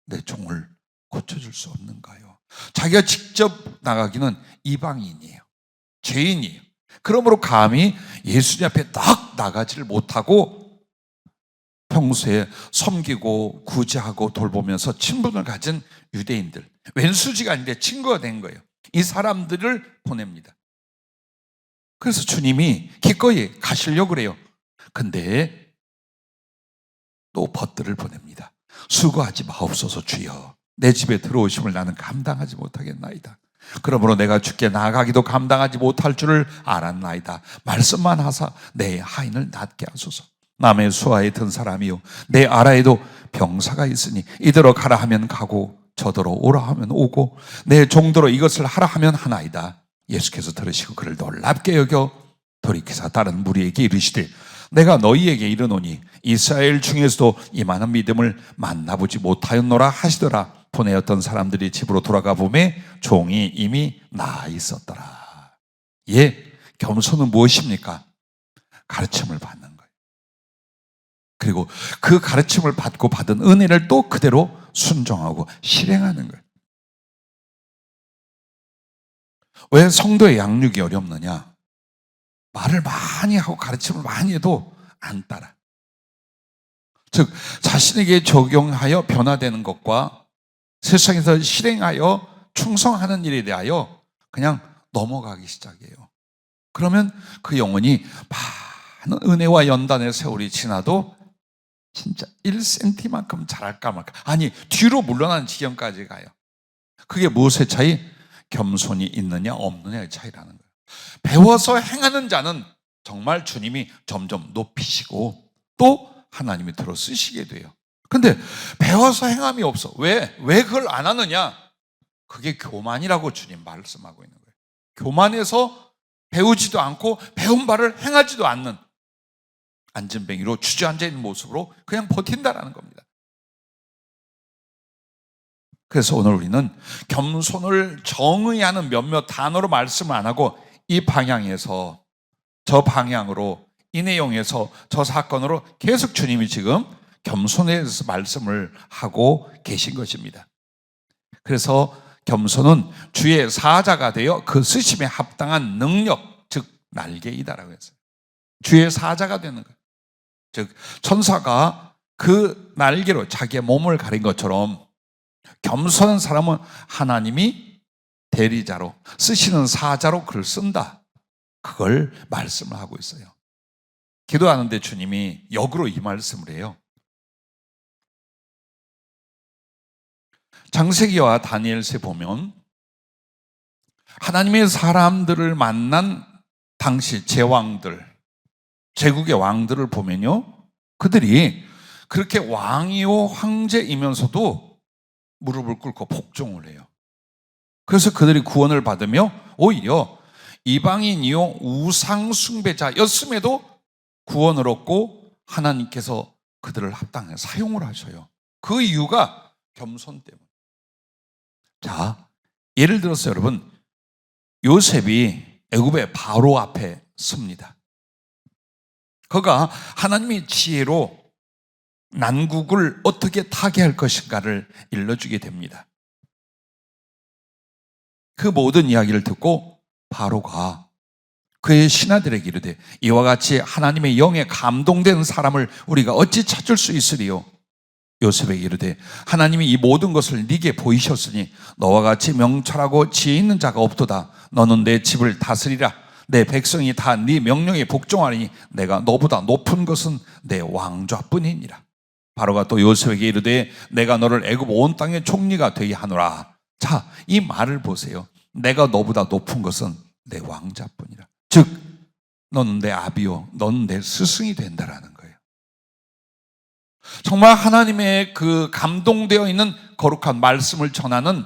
내 종을 고쳐줄 수 없는가요? 자기가 직접 나가기는 이방인이에요. 죄인이에요. 그러므로 감히 예수님 앞에 딱 나가지를 못하고 평소에 섬기고 구제하고 돌보면서 친분을 가진 유대인들, 왼수지가 아닌데 친구가 된 거예요. 이 사람들을 보냅니다. 그래서 주님이 기꺼이 가시려고 그래요. 근데 또 벗들을 보냅니다. 수고하지 마옵소서 주여, 내 집에 들어오심을 나는 감당하지 못하겠나이다. 그러므로 내가 주께 나아가기도 감당하지 못할 줄을 알았나이다. 말씀만 하사 내 하인을 낫게 하소서. 남의 수하에 든 사람이요 내 아라에도 병사가 있으니 이대로 가라 하면 가고 저더러 오라 하면 오고 내 종대로 이것을 하라 하면 하나이다. 예수께서 들으시고 그를 놀랍게 여겨 돌이키사 다른 무리에게 이르시되 내가 너희에게 이르노니 이스라엘 중에서도 이만한 믿음을 만나보지 못하였노라 하시더라. 보내었던 사람들이 집으로 돌아가 보매 종이 이미 나아 있었더라. 예, 겸손은 무엇입니까? 가르침을 받는 거예요. 그리고 그 가르침을 받고 받은 은혜를 또 그대로 순종하고 실행하는 거예요. 왜 성도의 양육이 어렵느냐? 말을 많이 하고 가르침을 많이 해도 안 따라. 즉 자신에게 적용하여 변화되는 것과 세상에서 실행하여 충성하는 일에 대하여 그냥 넘어가기 시작해요. 그러면 그 영혼이 많은 은혜와 연단의 세월이 지나도 진짜 1cm만큼 자랄까 말까, 아니 뒤로 물러나는 지경까지 가요. 그게 무엇의 차이? 겸손이 있느냐 없느냐의 차이라는 거예요. 배워서 행하는 자는 정말 주님이 점점 높이시고 또 하나님이 들어 쓰시게 돼요. 근데 배워서 행함이 없어. 왜 그걸 안 하느냐? 그게 교만이라고 주님 말씀하고 있는 거예요. 교만해서 배우지도 않고 배운 바를 행하지도 않는 안진뱅이로 주저앉아 있는 모습으로 그냥 버틴다라는 겁니다. 그래서 오늘 우리는 겸손을 정의하는 몇몇 단어로 말씀을 안 하고 이 방향에서 저 방향으로, 이 내용에서 저 사건으로 계속 주님이 지금 겸손에 대해서 말씀을 하고 계신 것입니다. 그래서 겸손은 주의 사자가 되어 그 쓰심에 합당한 능력, 즉 날개이다라고 했어요. 주의 사자가 되는 거예요. 즉 천사가 그 날개로 자기의 몸을 가린 것처럼 겸손한 사람은 하나님이 대리자로 쓰시는 사자로 그를 쓴다. 그걸 말씀을 하고 있어요. 기도하는데 주님이 역으로 이 말씀을 해요. 창세기와 다니엘서에 보면 하나님의 사람들을 만난 당시 제왕들, 제국의 왕들을 보면요, 그들이 그렇게 왕이요 황제이면서도 무릎을 꿇고 복종을 해요. 그래서 그들이 구원을 받으며 오히려 이방인이요 우상 숭배자였음에도 구원을 얻고 하나님께서 그들을 합당하게 사용을 하셔요. 그 이유가 겸손 때문에. 자, 예를 들어서 여러분, 요셉이 애굽의 바로 앞에 섭니다. 그가 하나님의 지혜로 난국을 어떻게 타게 할 것인가를 일러주게 됩니다. 그 모든 이야기를 듣고 바로가 그의 신하들에게 이르되 이와 같이 하나님의 영에 감동된 사람을 우리가 어찌 찾을 수 있으리요? 요셉에게 이르되 하나님이 이 모든 것을 네게 보이셨으니 너와 같이 명철하고 지혜 있는 자가 없도다. 너는 내 집을 다스리라. 내 백성이 다 네 명령에 복종하니 내가 너보다 높은 것은 내 왕좌뿐이니라. 바로가 또 요셉에게 이르되 내가 너를 애굽 온 땅의 총리가 되게 하노라. 자, 이 말을 보세요. 내가 너보다 높은 것은 내 왕자뿐이라. 즉 너는 내 아비요 너는 내 스승이 된다라는 거예요. 정말 하나님의 그 감동되어 있는 거룩한 말씀을 전하는,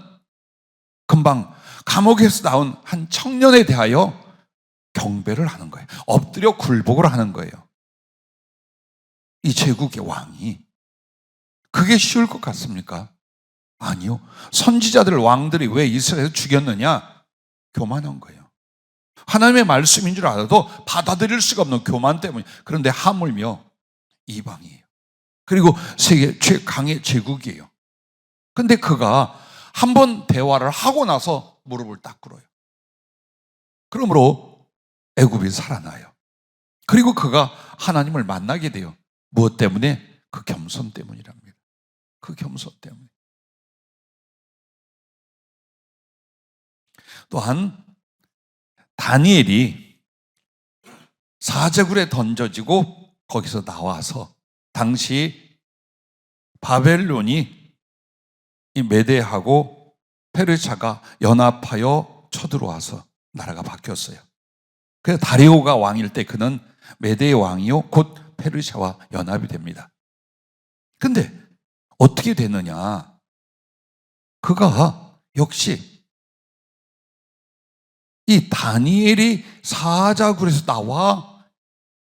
금방 감옥에서 나온 한 청년에 대하여 경배를 하는 거예요. 엎드려 굴복을 하는 거예요. 이 제국의 왕이. 그게 쉬울 것 같습니까? 아니요. 선지자들, 왕들이 왜 이스라엘에서 죽였느냐? 교만한 거예요. 하나님의 말씀인 줄 알아도 받아들일 수가 없는 교만 때문에. 그런데 하물며 이방이에요. 그리고 세계 최강의 제국이에요. 근데 그가 한번 대화를 하고 나서 무릎을 딱 꿇어요. 그러므로 애굽이 살아나요. 그리고 그가 하나님을 만나게 돼요. 무엇 때문에? 그 겸손 때문이랍니다. 그 겸손 때문에. 또한 다니엘이 사자굴에 던져지고 거기서 나와서 당시 바벨론이 이 메대하고 페르시아가 연합하여 쳐들어와서 나라가 바뀌었어요. 그래서 다리오가 왕일 때 그는 메대의 왕이요 곧 페르시아와 연합이 됩니다. 근데 어떻게 되느냐? 그가 역시 이 다니엘이 사자굴에서 나와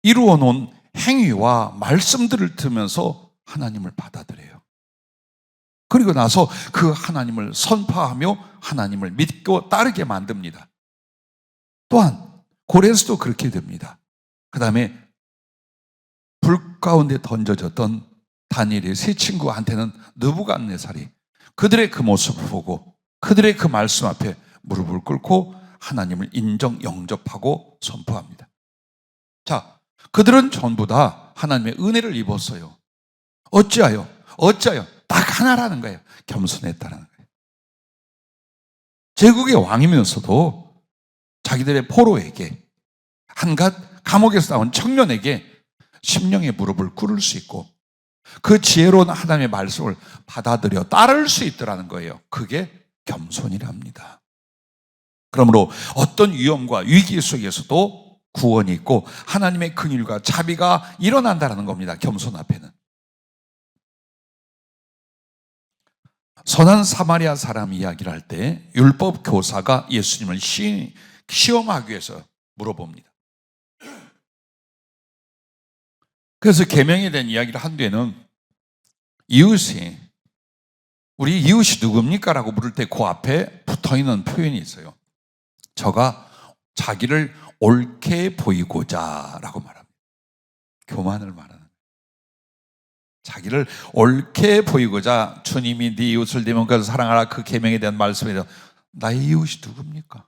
이루어 놓은 행위와 말씀들을 들으면서 하나님을 받아들여요. 그리고 나서 그 하나님을 선포하며 하나님을 믿고 따르게 만듭니다. 또한 고레스도 그렇게 됩니다. 그 다음에 불 가운데 던져졌던 다니엘의 세 친구한테는 느부갓네살이 그들의 그 모습을 보고 그들의 그 말씀 앞에 무릎을 꿇고 하나님을 인정, 영접하고 선포합니다. 자, 그들은 전부 다 하나님의 은혜를 입었어요. 어찌하여? 딱 하나라는 거예요. 겸손했다는 거예요. 제국의 왕이면서도 자기들의 포로에게, 한갓 감옥에서 나온 청년에게 심령의 무릎을 꿇을 수 있고 그 지혜로운 하나님의 말씀을 받아들여 따를 수 있더라는 거예요. 그게 겸손이랍니다. 그러므로 어떤 위험과 위기 속에서도 구원이 있고 하나님의 긍휼과 자비가 일어난다는 겁니다. 겸손 앞에는. 선한 사마리아 사람 이야기를 할 때 율법 교사가 예수님을 시험하기 위해서 물어봅니다. 그래서 계명에 대한 이야기를 한 뒤에는 이웃이, 우리 이웃이 누굽니까? 라고 물을 때 그 앞에 붙어있는 표현이 있어요. 저가 자기를 옳게 보이고자 라고 말합니다. 교만을 말하는 거예요. 자기를 옳게 보이고자 주님이 네 이웃을 네 몸까지 사랑하라 그 계명에 대한 말씀에 대해서 나의 이웃이 누굽니까?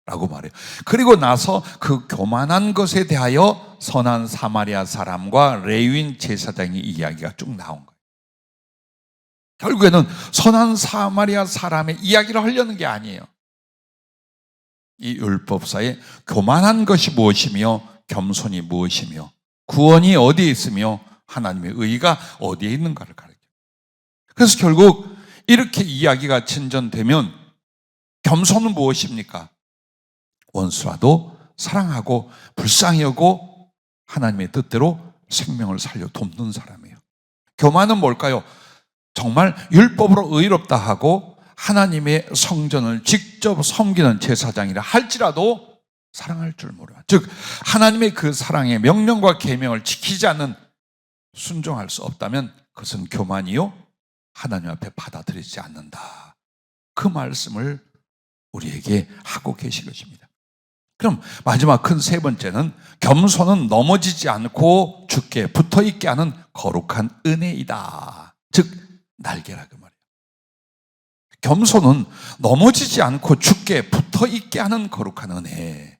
라고 말해요. 그리고 나서 그 교만한 것에 대하여 선한 사마리아 사람과 레위인 제사장의 이야기가 쭉 나온 거예요. 결국에는 선한 사마리아 사람의 이야기를 하려는 게 아니에요. 이 율법사에 교만한 것이 무엇이며 겸손이 무엇이며 구원이 어디에 있으며 하나님의 의가 어디에 있는가를 가르쳐요. 그래서 결국 이렇게 이야기가 진전되면 겸손은 무엇입니까? 원수라도 사랑하고 불쌍히 여고 하나님의 뜻대로 생명을 살려 돕는 사람이에요. 교만은 뭘까요? 정말 율법으로 의롭다 하고 하나님의 성전을 직접 섬기는 제사장이라 할지라도 사랑할 줄 모르는, 즉 하나님의 그 사랑의 명령과 계명을 지키지 않는, 순종할 수 없다면 그것은 교만이요 하나님 앞에 받아들이지 않는다. 그 말씀을 우리에게 하고 계신 것입니다. 그럼 마지막 큰 세 번째는 겸손은 넘어지지 않고 주께 붙어있게 하는 거룩한 은혜이다. 즉 날개라 그 말이에요. 겸손은 넘어지지 않고 주께 붙어있게 하는 거룩한 은혜.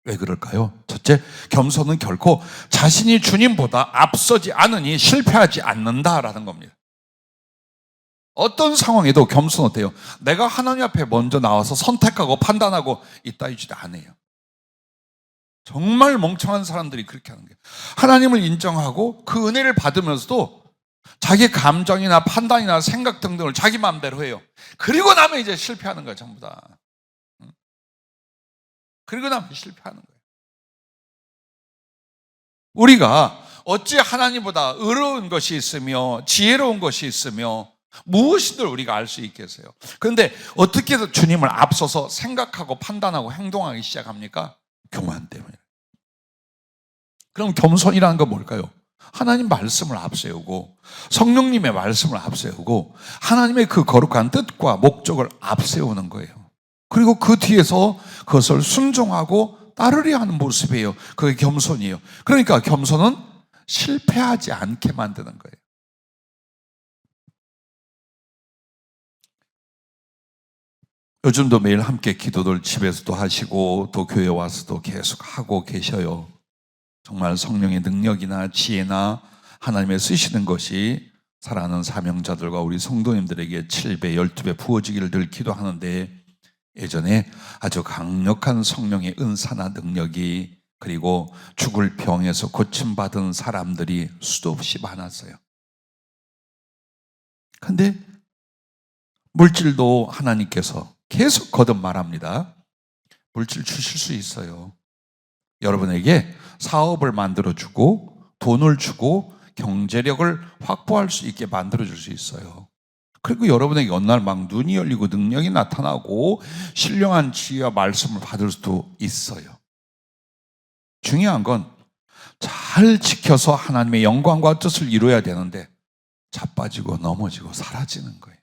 왜 그럴까요? 첫째, 겸손은 결코 자신이 주님보다 앞서지 않으니 실패하지 않는다라는 겁니다. 어떤 상황에도 겸손 어때요? 내가 하나님 앞에 먼저 나와서 선택하고 판단하고 이따위지도 않아요. 정말 멍청한 사람들이 그렇게 하는 거예요. 하나님을 인정하고 그 은혜를 받으면서도 자기 감정이나 판단이나 생각 등등을 자기 마음대로 해요. 그리고 나면 이제 실패하는 거예요, 전부 다. 그리고 나면 실패하는 거예요. 우리가 어찌 하나님보다 의로운 것이 있으며 지혜로운 것이 있으며 무엇이든 우리가 알 수 있겠어요. 그런데 어떻게 해서 주님을 앞서서 생각하고 판단하고 행동하기 시작합니까? 교만 때문에. 그럼 겸손이라는 건 뭘까요? 하나님 말씀을 앞세우고 성령님의 말씀을 앞세우고 하나님의 그 거룩한 뜻과 목적을 앞세우는 거예요. 그리고 그 뒤에서 그것을 순종하고 따르려 하는 모습이에요. 그게 겸손이에요. 그러니까 겸손은 실패하지 않게 만드는 거예요. 요즘도 매일 함께 기도를 집에서도 하시고 또 교회 와서도 계속 하고 계셔요. 정말 성령의 능력이나 지혜나 하나님의 쓰시는 것이 사랑하는 사명자들과 우리 성도님들에게 7배, 12배 부어지기를 늘 기도하는데, 예전에 아주 강력한 성령의 은사나 능력이, 그리고 죽을 병에서 고침받은 사람들이 수도 없이 많았어요. 그런데 물질도 하나님께서 계속 거듭 말합니다. 물질 주실 수 있어요. 여러분에게 사업을 만들어주고 돈을 주고 경제력을 확보할 수 있게 만들어줄 수 있어요. 그리고 여러분에게 어느 날 막 눈이 열리고 능력이 나타나고 신령한 지혜와 말씀을 받을 수도 있어요. 중요한 건 잘 지켜서 하나님의 영광과 뜻을 이루어야 되는데 자빠지고 넘어지고 사라지는 거예요.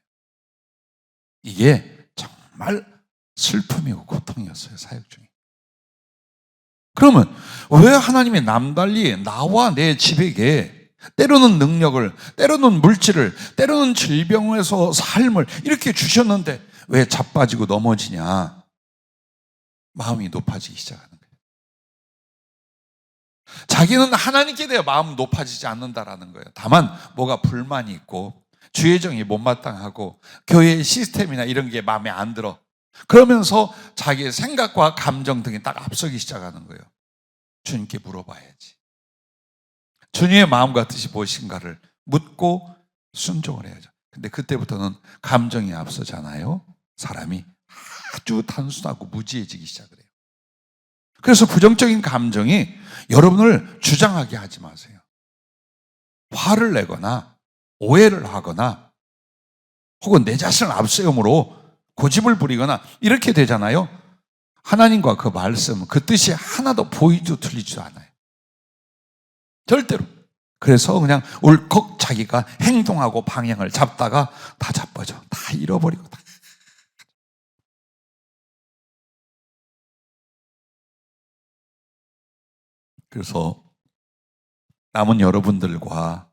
이게 정말 슬픔이고 고통이었어요, 사역 중에. 그러면 왜 하나님이 남달리 나와 내 집에게 때로는 능력을, 때로는 물질을, 때로는 질병에서 삶을 이렇게 주셨는데 왜 자빠지고 넘어지냐? 마음이 높아지기 시작하는 거예요. 자기는 하나님께 대해 마음 높아지지 않는다라는 거예요. 다만 뭐가 불만이 있고 주의 정이 못마땅하고 교회의 시스템이나 이런 게 마음에 안 들어. 그러면서 자기의 생각과 감정 등이 딱 앞서기 시작하는 거예요. 주님께 물어봐야지. 주님의 마음과 뜻이 무엇인가를 묻고 순종을 해야죠. 근데 그때부터는 감정이 앞서잖아요. 사람이 아주 단순하고 무지해지기 시작을 해요. 그래서 부정적인 감정이 여러분을 주장하게 하지 마세요. 화를 내거나 오해를 하거나 혹은 내 자신을 앞세움으로 고집을 부리거나 이렇게 되잖아요. 하나님과 그 말씀, 그 뜻이 하나도 보이지도 틀리지도 않아요. 절대로. 그래서 그냥 울컥 자기가 행동하고 방향을 잡다가 다 자빠져. 다 잃어버리고 다. 그래서 남은 여러분들과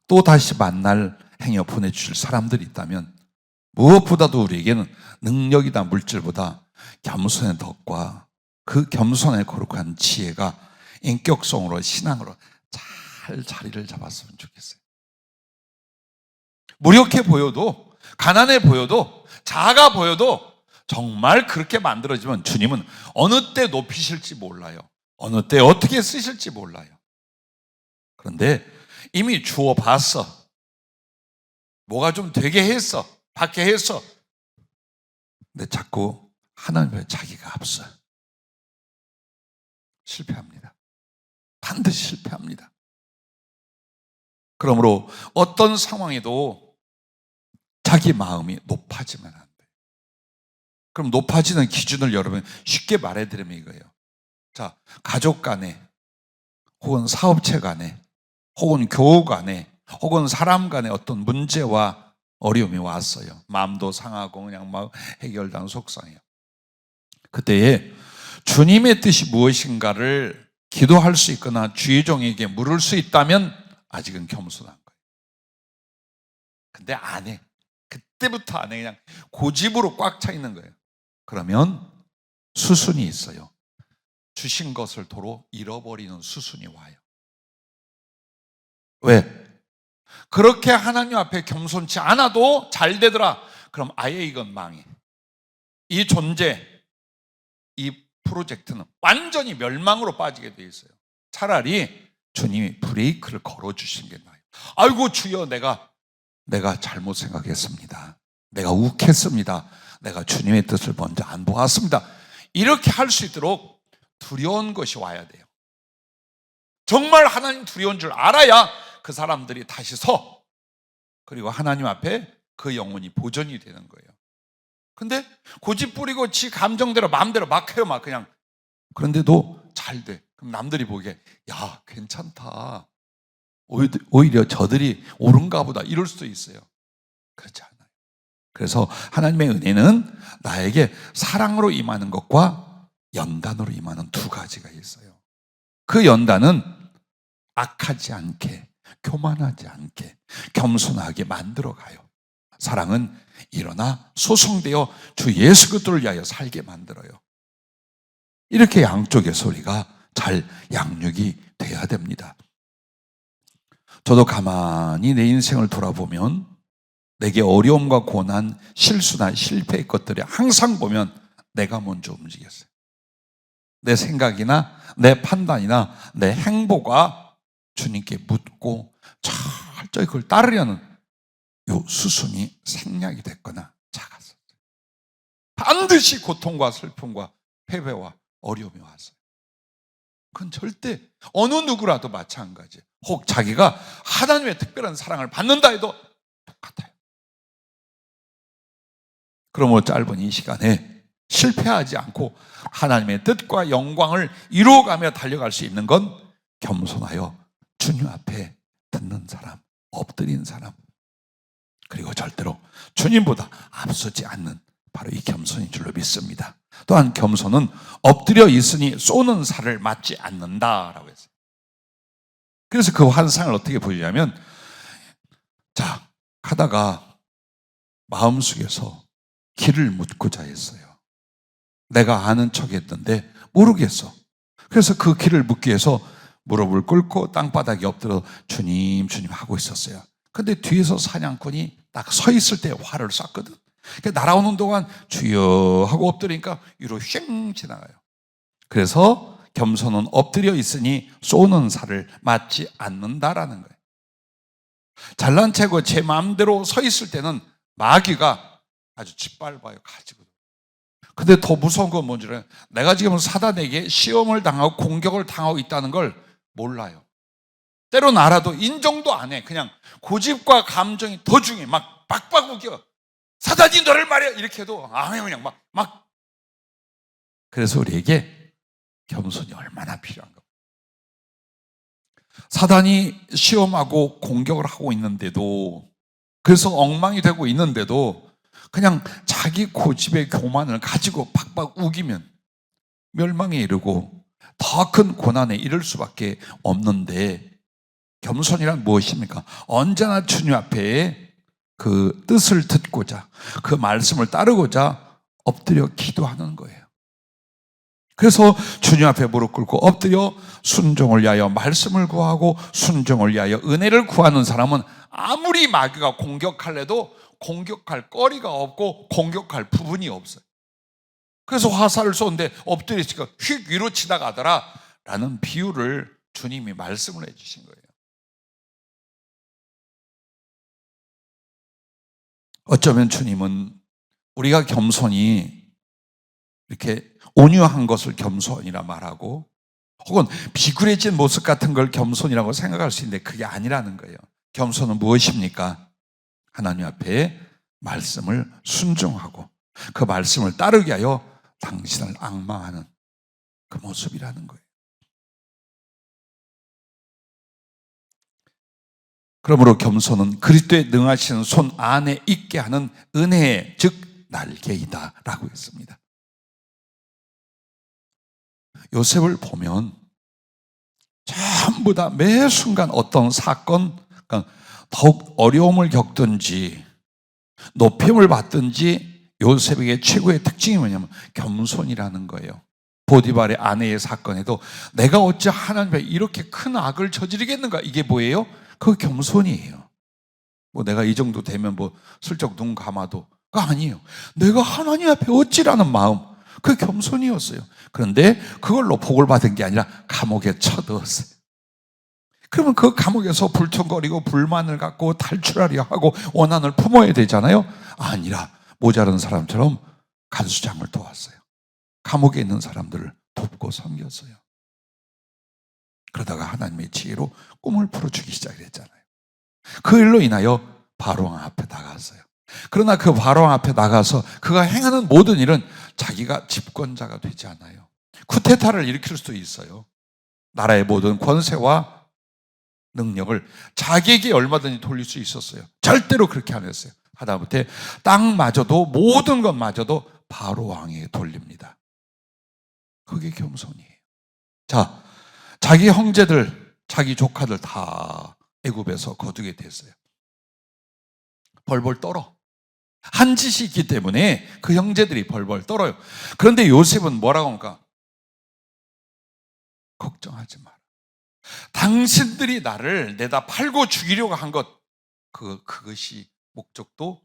또 다시 만날 행여 보내주실 사람들이 있다면 무엇보다도 우리에게는 능력이다 물질보다 겸손의 덕과 그 겸손의 거룩한 지혜가 인격성으로 신앙으로 잘 자리를 잡았으면 좋겠어요. 무력해 보여도 가난해 보여도 작아 보여도 정말 그렇게 만들어지면 주님은 어느 때 높이실지 몰라요. 어느 때 어떻게 쓰실지 몰라요. 그런데 이미 주어 봤어. 뭐가 좀 되게 했어. 받게 했어. 근데 자꾸 하나님의 자기가 앞서 실패합니다. 반드시 실패합니다. 그러므로 어떤 상황에도 자기 마음이 높아지면 안 돼요. 그럼 높아지는 기준을 여러분 쉽게 말해드리면 이거예요. 자, 가족 간에 혹은 사업체 간에 혹은 교우 간에 혹은 사람 간에 어떤 문제와 어려움이 왔어요. 마음도 상하고 그냥 막 해결당 속상해요. 그때에 주님의 뜻이 무엇인가를 기도할 수 있거나 주의 종에게 물을 수 있다면 아직은 겸손한 거예요. 근데 안 해. 그때부터 안 해. 그냥 고집으로 꽉 차 있는 거예요. 그러면 수순이 있어요. 주신 것을 도로 잃어버리는 수순이 와요. 왜? 그렇게 하나님 앞에 겸손치 않아도 잘 되더라. 그럼 아예 이건 망해. 이 존재, 이 프로젝트는 완전히 멸망으로 빠지게 돼 있어요. 차라리 주님이 브레이크를 걸어주신 게 나아요. 아이고 주여, 내가 잘못 생각했습니다. 내가 욱했습니다. 내가 주님의 뜻을 먼저 안 보았습니다. 이렇게 할 수 있도록 두려운 것이 와야 돼요. 정말 하나님 두려운 줄 알아야 그 사람들이 다시 서, 그리고 하나님 앞에 그 영혼이 보존이 되는 거예요. 근데 고집 부리고 지 감정대로 마음대로 막 해요. 막 그냥. 그런데도 잘 돼. 그럼 남들이 보기에 야 괜찮다, 오히려 저들이 옳은가 보다, 이럴 수도 있어요. 그렇지 않아요. 그래서 하나님의 은혜는 나에게 사랑으로 임하는 것과 연단으로 임하는 두 가지가 있어요. 그 연단은 악하지 않게, 교만하지 않게, 겸손하게 만들어가요. 사랑은 일어나 소송되어 주 예수 그리스도를 위하여 살게 만들어요. 이렇게 양쪽의 소리가 잘 양육이 돼야 됩니다. 저도 가만히 내 인생을 돌아보면 내게 어려움과 고난, 실수나 실패의 것들이 항상 보면 내가 먼저 움직였어요. 내 생각이나 내 판단이나 내 행보가 주님께 묻고 철저히 그걸 따르려는 요 수순이 생략이 됐거나 작았어요. 반드시 고통과 슬픔과 패배와 어려움이 왔어요. 그건 절대 어느 누구라도 마찬가지예요. 혹 자기가 하나님의 특별한 사랑을 받는다 해도 똑같아요. 그러므로 짧은 이 시간에 실패하지 않고 하나님의 뜻과 영광을 이루어가며 달려갈 수 있는 건 겸손하여 주님 앞에 듣는 사람, 엎드린 사람, 그리고 절대로 주님보다 앞서지 않는 바로 이 겸손인 줄로 믿습니다. 또한 겸손은 엎드려 있으니 쏘는 살을 맞지 않는다라고 했어요. 그래서 그 환상을 어떻게 보이냐면, 자, 하다가 마음속에서 길을 묻고자 했어요. 내가 아는 척 했는데 모르겠어. 그래서 그 길을 묻기 위해서 무릎을 꿇고 땅바닥에 엎드려 주님 주님 하고 있었어요. 근데 뒤에서 사냥꾼이 딱 서 있을 때 활을 쐈거든. 날아오는 동안 주여 하고 엎드리니까 위로 휙 지나가요. 그래서 겸손은 엎드려 있으니 쏘는 살을 맞지 않는다라는 거예요. 잘난 체고 제 마음대로 서 있을 때는 마귀가 아주 짓밟아요. 가지고. 근데 더 무서운 건 뭔지 알아요? 내가 지금 사단에게 시험을 당하고 공격을 당하고 있다는 걸 몰라요. 때로는 알아도 인정도 안 해. 그냥 고집과 감정이 더 중요해. 막 빡빡 우겨. 사단이 너를 말이야. 이렇게 해도 그냥 막. 그래서 우리에게 겸손이 얼마나 필요한가. 사단이 시험하고 공격을 하고 있는데도, 그래서 엉망이 되고 있는데도 그냥 자기 고집의 교만을 가지고 팍팍 우기면 멸망에 이르고 더 큰 고난에 이를 수밖에 없는데, 겸손이란 무엇입니까? 언제나 주님 앞에 그 뜻을 듣고자, 그 말씀을 따르고자 엎드려 기도하는 거예요. 그래서 주님 앞에 무릎 꿇고 엎드려 순종을 위하여 말씀을 구하고 순종을 위하여 은혜를 구하는 사람은 아무리 마귀가 공격할래도 공격할 거리가 없고 공격할 부분이 없어요. 그래서 화살을 쏘는데 엎드리니까 휙 위로 지나가더라 라는 비유를 주님이 말씀을 해주신 거예요. 어쩌면 주님은 우리가 겸손이 이렇게 온유한 것을 겸손이라 말하고, 혹은 비굴해진 모습 같은 걸 겸손이라고 생각할 수 있는데 그게 아니라는 거예요. 겸손은 무엇입니까? 하나님 앞에 말씀을 순종하고 그 말씀을 따르게 하여 당신을 앙망하는 그 모습이라는 거예요. 그러므로 겸손은 그리스도의 능하신 손 안에 있게 하는 은혜의 즉 날개이다 라고 했습니다. 요셉을 보면 전부 다 매 순간 어떤 사건, 그러니까 더욱 어려움을 겪든지 높임을 받든지 요셉에게 최고의 특징이 뭐냐면 겸손이라는 거예요. 보디발의 아내의 사건에도 내가 어찌 하나님 앞에 이렇게 큰 악을 저지르겠는가, 이게 뭐예요? 그 겸손이에요. 뭐 내가 이 정도 되면 뭐 슬쩍 눈 감아도 그거 아니에요. 내가 하나님 앞에 어찌라는 마음, 그 겸손이었어요. 그런데 그걸로 복을 받은 게 아니라 감옥에 쳐넣었어요. 그러면 그 감옥에서 불퉁거리고 불만을 갖고 탈출하려 하고 원한을 품어야 되잖아요. 아니라 모자란 사람처럼 간수장을 도왔어요. 감옥에 있는 사람들을 돕고 섬겼어요. 그러다가 하나님의 지혜로 꿈을 풀어주기 시작했잖아요. 그 일로 인하여 바로왕 앞에 나갔어요. 그러나 그 바로왕 앞에 나가서 그가 행하는 모든 일은 자기가 집권자가 되지 않아요. 쿠데타를 일으킬 수도 있어요. 나라의 모든 권세와 능력을 자기에게 얼마든지 돌릴 수 있었어요. 절대로 그렇게 안 했어요. 하다못해 땅마저도, 모든 것마저도 바로왕에게 돌립니다. 그게 겸손이에요. 자, 자기 형제들, 자기 조카들 다 애굽에서 거두게 됐어요. 벌벌 떨어. 한 짓이 있기 때문에 그 형제들이 벌벌 떨어요. 그런데 요셉은 뭐라고 합니까? 걱정하지 마라. 당신들이 나를 내다 팔고 죽이려고 한 것, 그것이 목적도,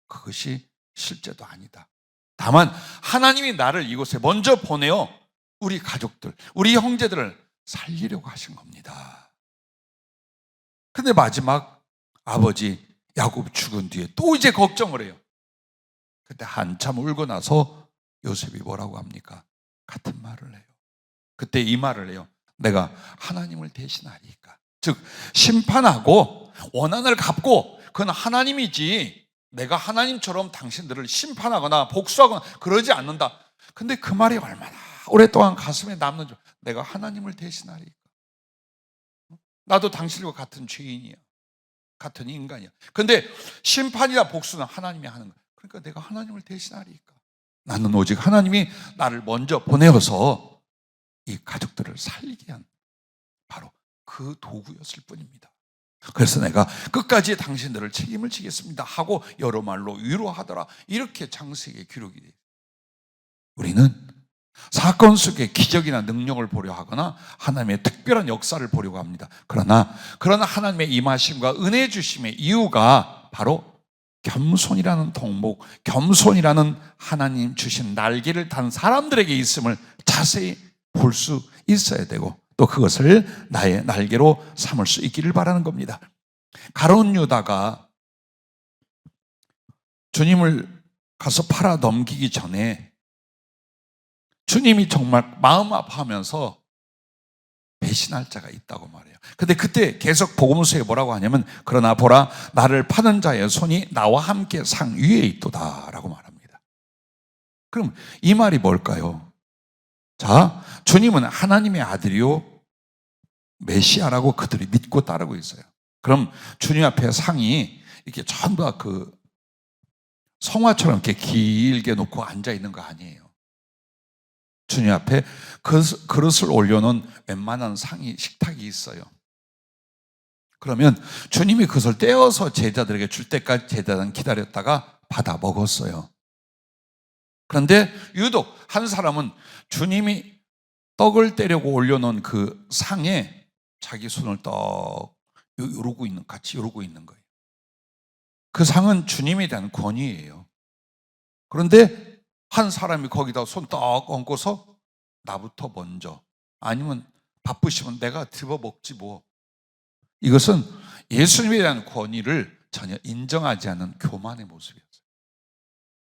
그것이 실제도 아니다. 다만 하나님이 나를 이곳에 먼저 보내어 우리 가족들, 우리 형제들을 살리려고 하신 겁니다. 근데 마지막 아버지 야곱 죽은 뒤에 또 이제 걱정을 해요. 그때 한참 울고 나서 요셉이 뭐라고 합니까? 같은 말을 해요. 그때 이 말을 해요. 내가 하나님을 대신하리까. 즉 심판하고 원한을 갚고 그건 하나님이지 내가 하나님처럼 당신들을 심판하거나 복수하거나 그러지 않는다. 근데 그 말이 얼마나 오랫동안 가슴에 남는 줄. 내가 하나님을 대신하리까. 나도 당신과 같은 죄인이야. 같은 인간이야. 근데 심판이나 복수는 하나님이 하는 거야. 그러니까 내가 하나님을 대신하리까. 나는 오직 하나님이 나를 먼저 보내어서 이 가족들을 살리게 한 바로 그 도구였을 뿐입니다. 그래서 내가 끝까지 당신들을 책임을 지겠습니다 하고 여러 말로 위로하더라. 이렇게 창세기에 기록이 돼요. 우리는 사건 속에 기적이나 능력을 보려 하거나 하나님의 특별한 역사를 보려고 합니다. 그러나 하나님의 임하심과 은혜 주심의 이유가 바로 겸손이라는 덕목, 겸손이라는 하나님 주신 날개를 단 사람들에게 있음을 자세히 볼 수 있어야 되고 또 그것을 나의 날개로 삼을 수 있기를 바라는 겁니다. 가룟 유다가 주님을 가서 팔아 넘기기 전에 주님이 정말 마음 아파하면서 배신할 자가 있다고 말해요. 근데 그때 계속 복음서에 뭐라고 하냐면 그러나 보라 나를 파는 자의 손이 나와 함께 상 위에 있도다 라고 말합니다. 그럼 이 말이 뭘까요? 자, 주님은 하나님의 아들이요 메시아라고 그들이 믿고 따르고 있어요. 그럼 주님 앞에 상이 이렇게 전부 다 그 성화처럼 이렇게 길게 놓고 앉아 있는 거 아니에요. 주님 앞에 그릇을 올려놓은 웬만한 상이 식탁이 있어요. 그러면 주님이 그것을 떼어서 제자들에게 줄 때까지 제자들은 기다렸다가 받아 먹었어요. 그런데 유독 한 사람은 주님이 떡을 떼려고 올려놓은 그 상에 자기 손을 떡 같이 요러고 있는 거예요. 그 상은 주님에 대한 권위예요. 그런데 한 사람이 거기다 손 떡 얹고서 나부터 먼저 아니면 바쁘시면 내가 집어 먹지 뭐. 이것은 예수님에 대한 권위를 전혀 인정하지 않는 교만의 모습이었어요.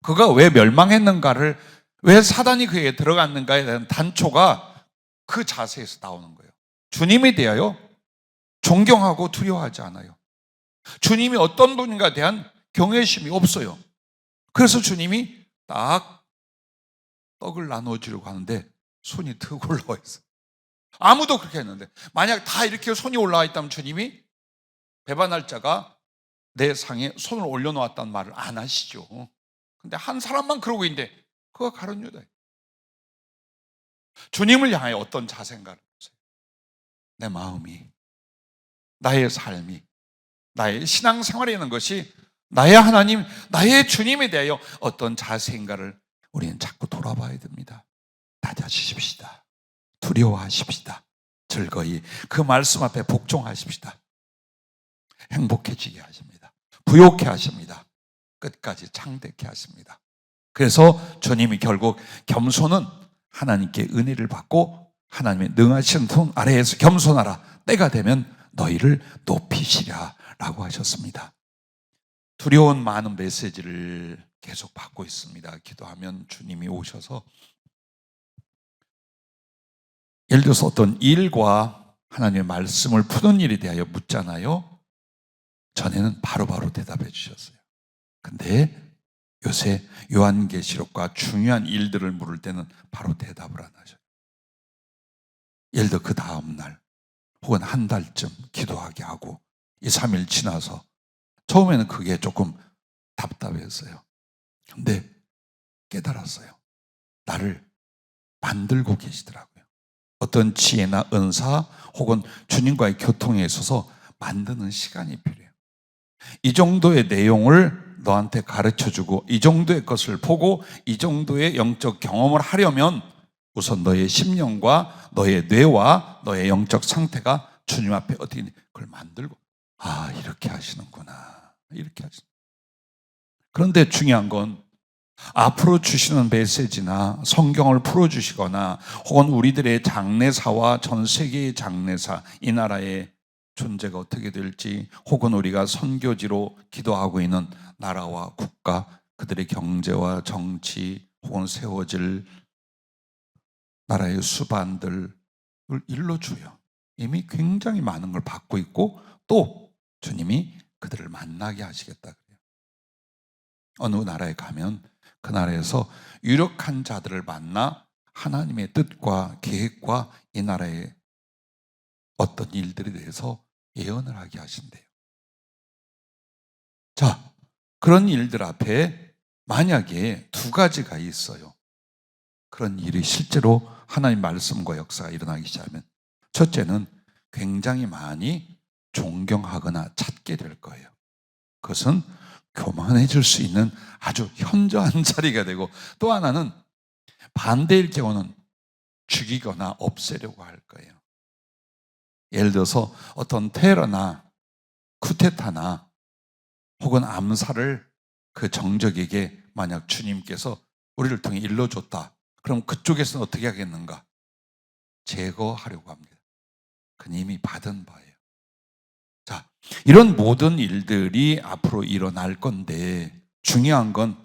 그가 왜 멸망했는가를, 왜 사단이 그에게 들어갔는가에 대한 단초가 그 자세에서 나오는 거예요. 주님에 대하여 존경하고 두려워하지 않아요. 주님이 어떤 분인가에 대한 경외심이 없어요. 그래서 주님이 딱 떡을 나눠주려고 하는데 손이 턱 올라와 있어요. 아무도 그렇게 했는데 만약 다 이렇게 손이 올라와 있다면 주님이 배반할 자가 내 상에 손을 올려놓았다는 말을 안 하시죠. 근데 한 사람만 그러고 있는데 그가 가룟 유다예요. 주님을 향해 어떤 자세인가를 보세요. 내 마음이, 나의 삶이, 나의 신앙생활에 있는 것이 나의 하나님, 나의 주님에 대하여 어떤 자세인가를 우리는 자꾸 돌아봐야 됩니다. 낮아지십시다. 두려워하십시다. 즐거이 그 말씀 앞에 복종하십시다. 행복해지게 하십니다. 부욕해 하십니다. 끝까지 창대케 하십니다. 그래서 주님이 결국 겸손은 하나님께 은혜를 받고 하나님의 능하신 손 아래에서 겸손하라. 때가 되면 너희를 높이시라 라고 하셨습니다. 두려운 많은 메시지를 계속 받고 있습니다. 기도하면 주님이 오셔서 예를 들어서 어떤 일과 하나님의 말씀을 푸는 일에 대하여 묻잖아요. 전에는 바로바로 대답해 주셨어요. 근데 요새 요한계시록과 중요한 일들을 물을 때는 바로 대답을 안 하셔요. 예를 들어 그 다음날 혹은 한 달쯤 기도하게 하고 2, 3일 지나서 처음에는 그게 조금 답답했어요. 근데 깨달았어요. 나를 만들고 계시더라고요. 어떤 지혜나 은사 혹은 주님과의 교통에 있어서 만드는 시간이 필요해요. 이 정도의 내용을 너한테 가르쳐주고 이 정도의 것을 보고 이 정도의 영적 경험을 하려면 우선 너의 심령과 너의 뇌와 너의 영적 상태가 주님 앞에 어떻게 그걸 만들고 이렇게 하시는구나. 이렇게 하시는. 그런데 중요한 건 앞으로 주시는 메시지나 성경을 풀어주시거나 혹은 우리들의 장례사와 전 세계의 장례사, 이 나라의 존재가 어떻게 될지 혹은 우리가 선교지로 기도하고 있는 나라와 국가, 그들의 경제와 정치 혹은 세워질 나라의 수반들을 일러줘요. 이미 굉장히 많은 걸 받고 있고 또 주님이 그들을 만나게 하시겠다 그래요. 어느 나라에 가면 그 나라에서 유력한 자들을 만나 하나님의 뜻과 계획과 이 나라의 어떤 일들에 대해서 예언을 하게 하신대요. 자, 그런 일들 앞에 만약에 두 가지가 있어요. 그런 일이 실제로 하나님 말씀과 역사가 일어나기 시작하면 첫째는 굉장히 많이 존경하거나 찾게 될 거예요. 그것은 교만해질 수 있는 아주 현저한 자리가 되고 또 하나는 반대일 경우는 죽이거나 없애려고 할 거예요. 예를 들어서 어떤 테러나 쿠데타나 혹은 암살을 그 정적에게 만약 주님께서 우리를 통해 일러줬다. 그럼 그쪽에서는 어떻게 하겠는가? 제거하려고 합니다. 그는 이미 받은 바예요. 자, 이런 모든 일들이 앞으로 일어날 건데 중요한 건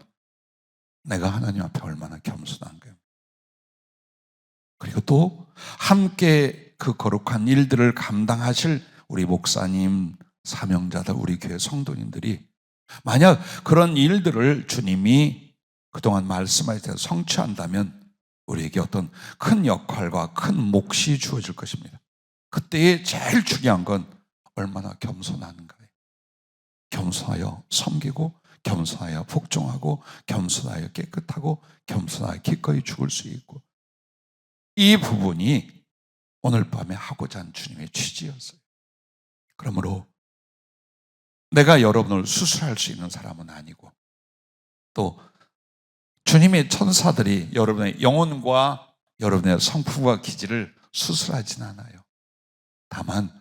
내가 하나님 앞에 얼마나 겸손한가요? 그리고 또 함께 그 거룩한 일들을 감당하실 우리 목사님, 사명자들, 우리 교회 성도님들이 만약 그런 일들을 주님이 그동안 말씀하셔서 성취한다면 우리에게 어떤 큰 역할과 큰 몫이 주어질 것입니다. 그때의 제일 중요한 건 얼마나 겸손한가요? 겸손하여 섬기고 겸손하여 복종하고 겸손하여 깨끗하고 겸손하여 기꺼이 죽을 수 있고, 이 부분이 오늘 밤에 하고자 한 주님의 취지였어요. 그러므로 내가 여러분을 수술할 수 있는 사람은 아니고 또 주님의 천사들이 여러분의 영혼과 여러분의 성품과 기질을 수술하진 않아요. 다만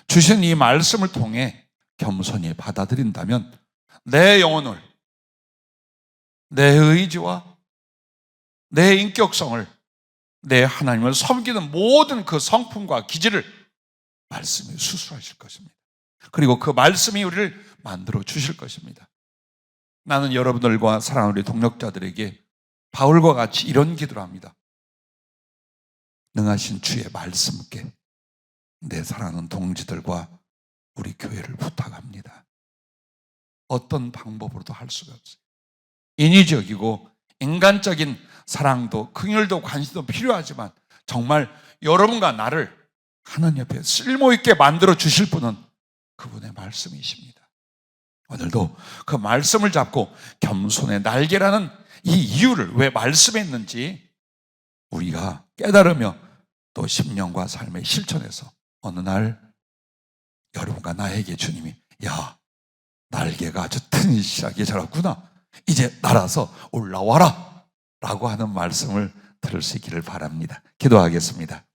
주신 이 말씀을 통해 겸손히 받아들인다면 내 영혼을, 내 의지와 내 인격성을, 내 하나님을 섬기는 모든 그 성품과 기질을 말씀이 수술하실 것입니다. 그리고 그 말씀이 우리를 만들어 주실 것입니다. 나는 여러분들과 사랑하는 우리 동역자들에게 바울과 같이 이런 기도를 합니다. 능하신 주의 말씀께 내 사랑하는 동지들과 우리 교회를 부탁합니다. 어떤 방법으로도 할 수가 없어요. 인위적이고 인간적인 사랑도 긍휼도 관심도 필요하지만 정말 여러분과 나를 하나님 옆에 쓸모있게 만들어 주실 분은 그분의 말씀이십니다. 오늘도 그 말씀을 잡고 겸손의 날개라는 이 이유를 왜 말씀했는지 우리가 깨달으며 또 심령과 삶의 실천에서 어느 날 여러분과 나에게 주님이 야, 날개가 아주 튼실하게 자랐구나, 이제 날아서 올라와라 라고 하는 말씀을 들을 수 있기를 바랍니다. 기도하겠습니다.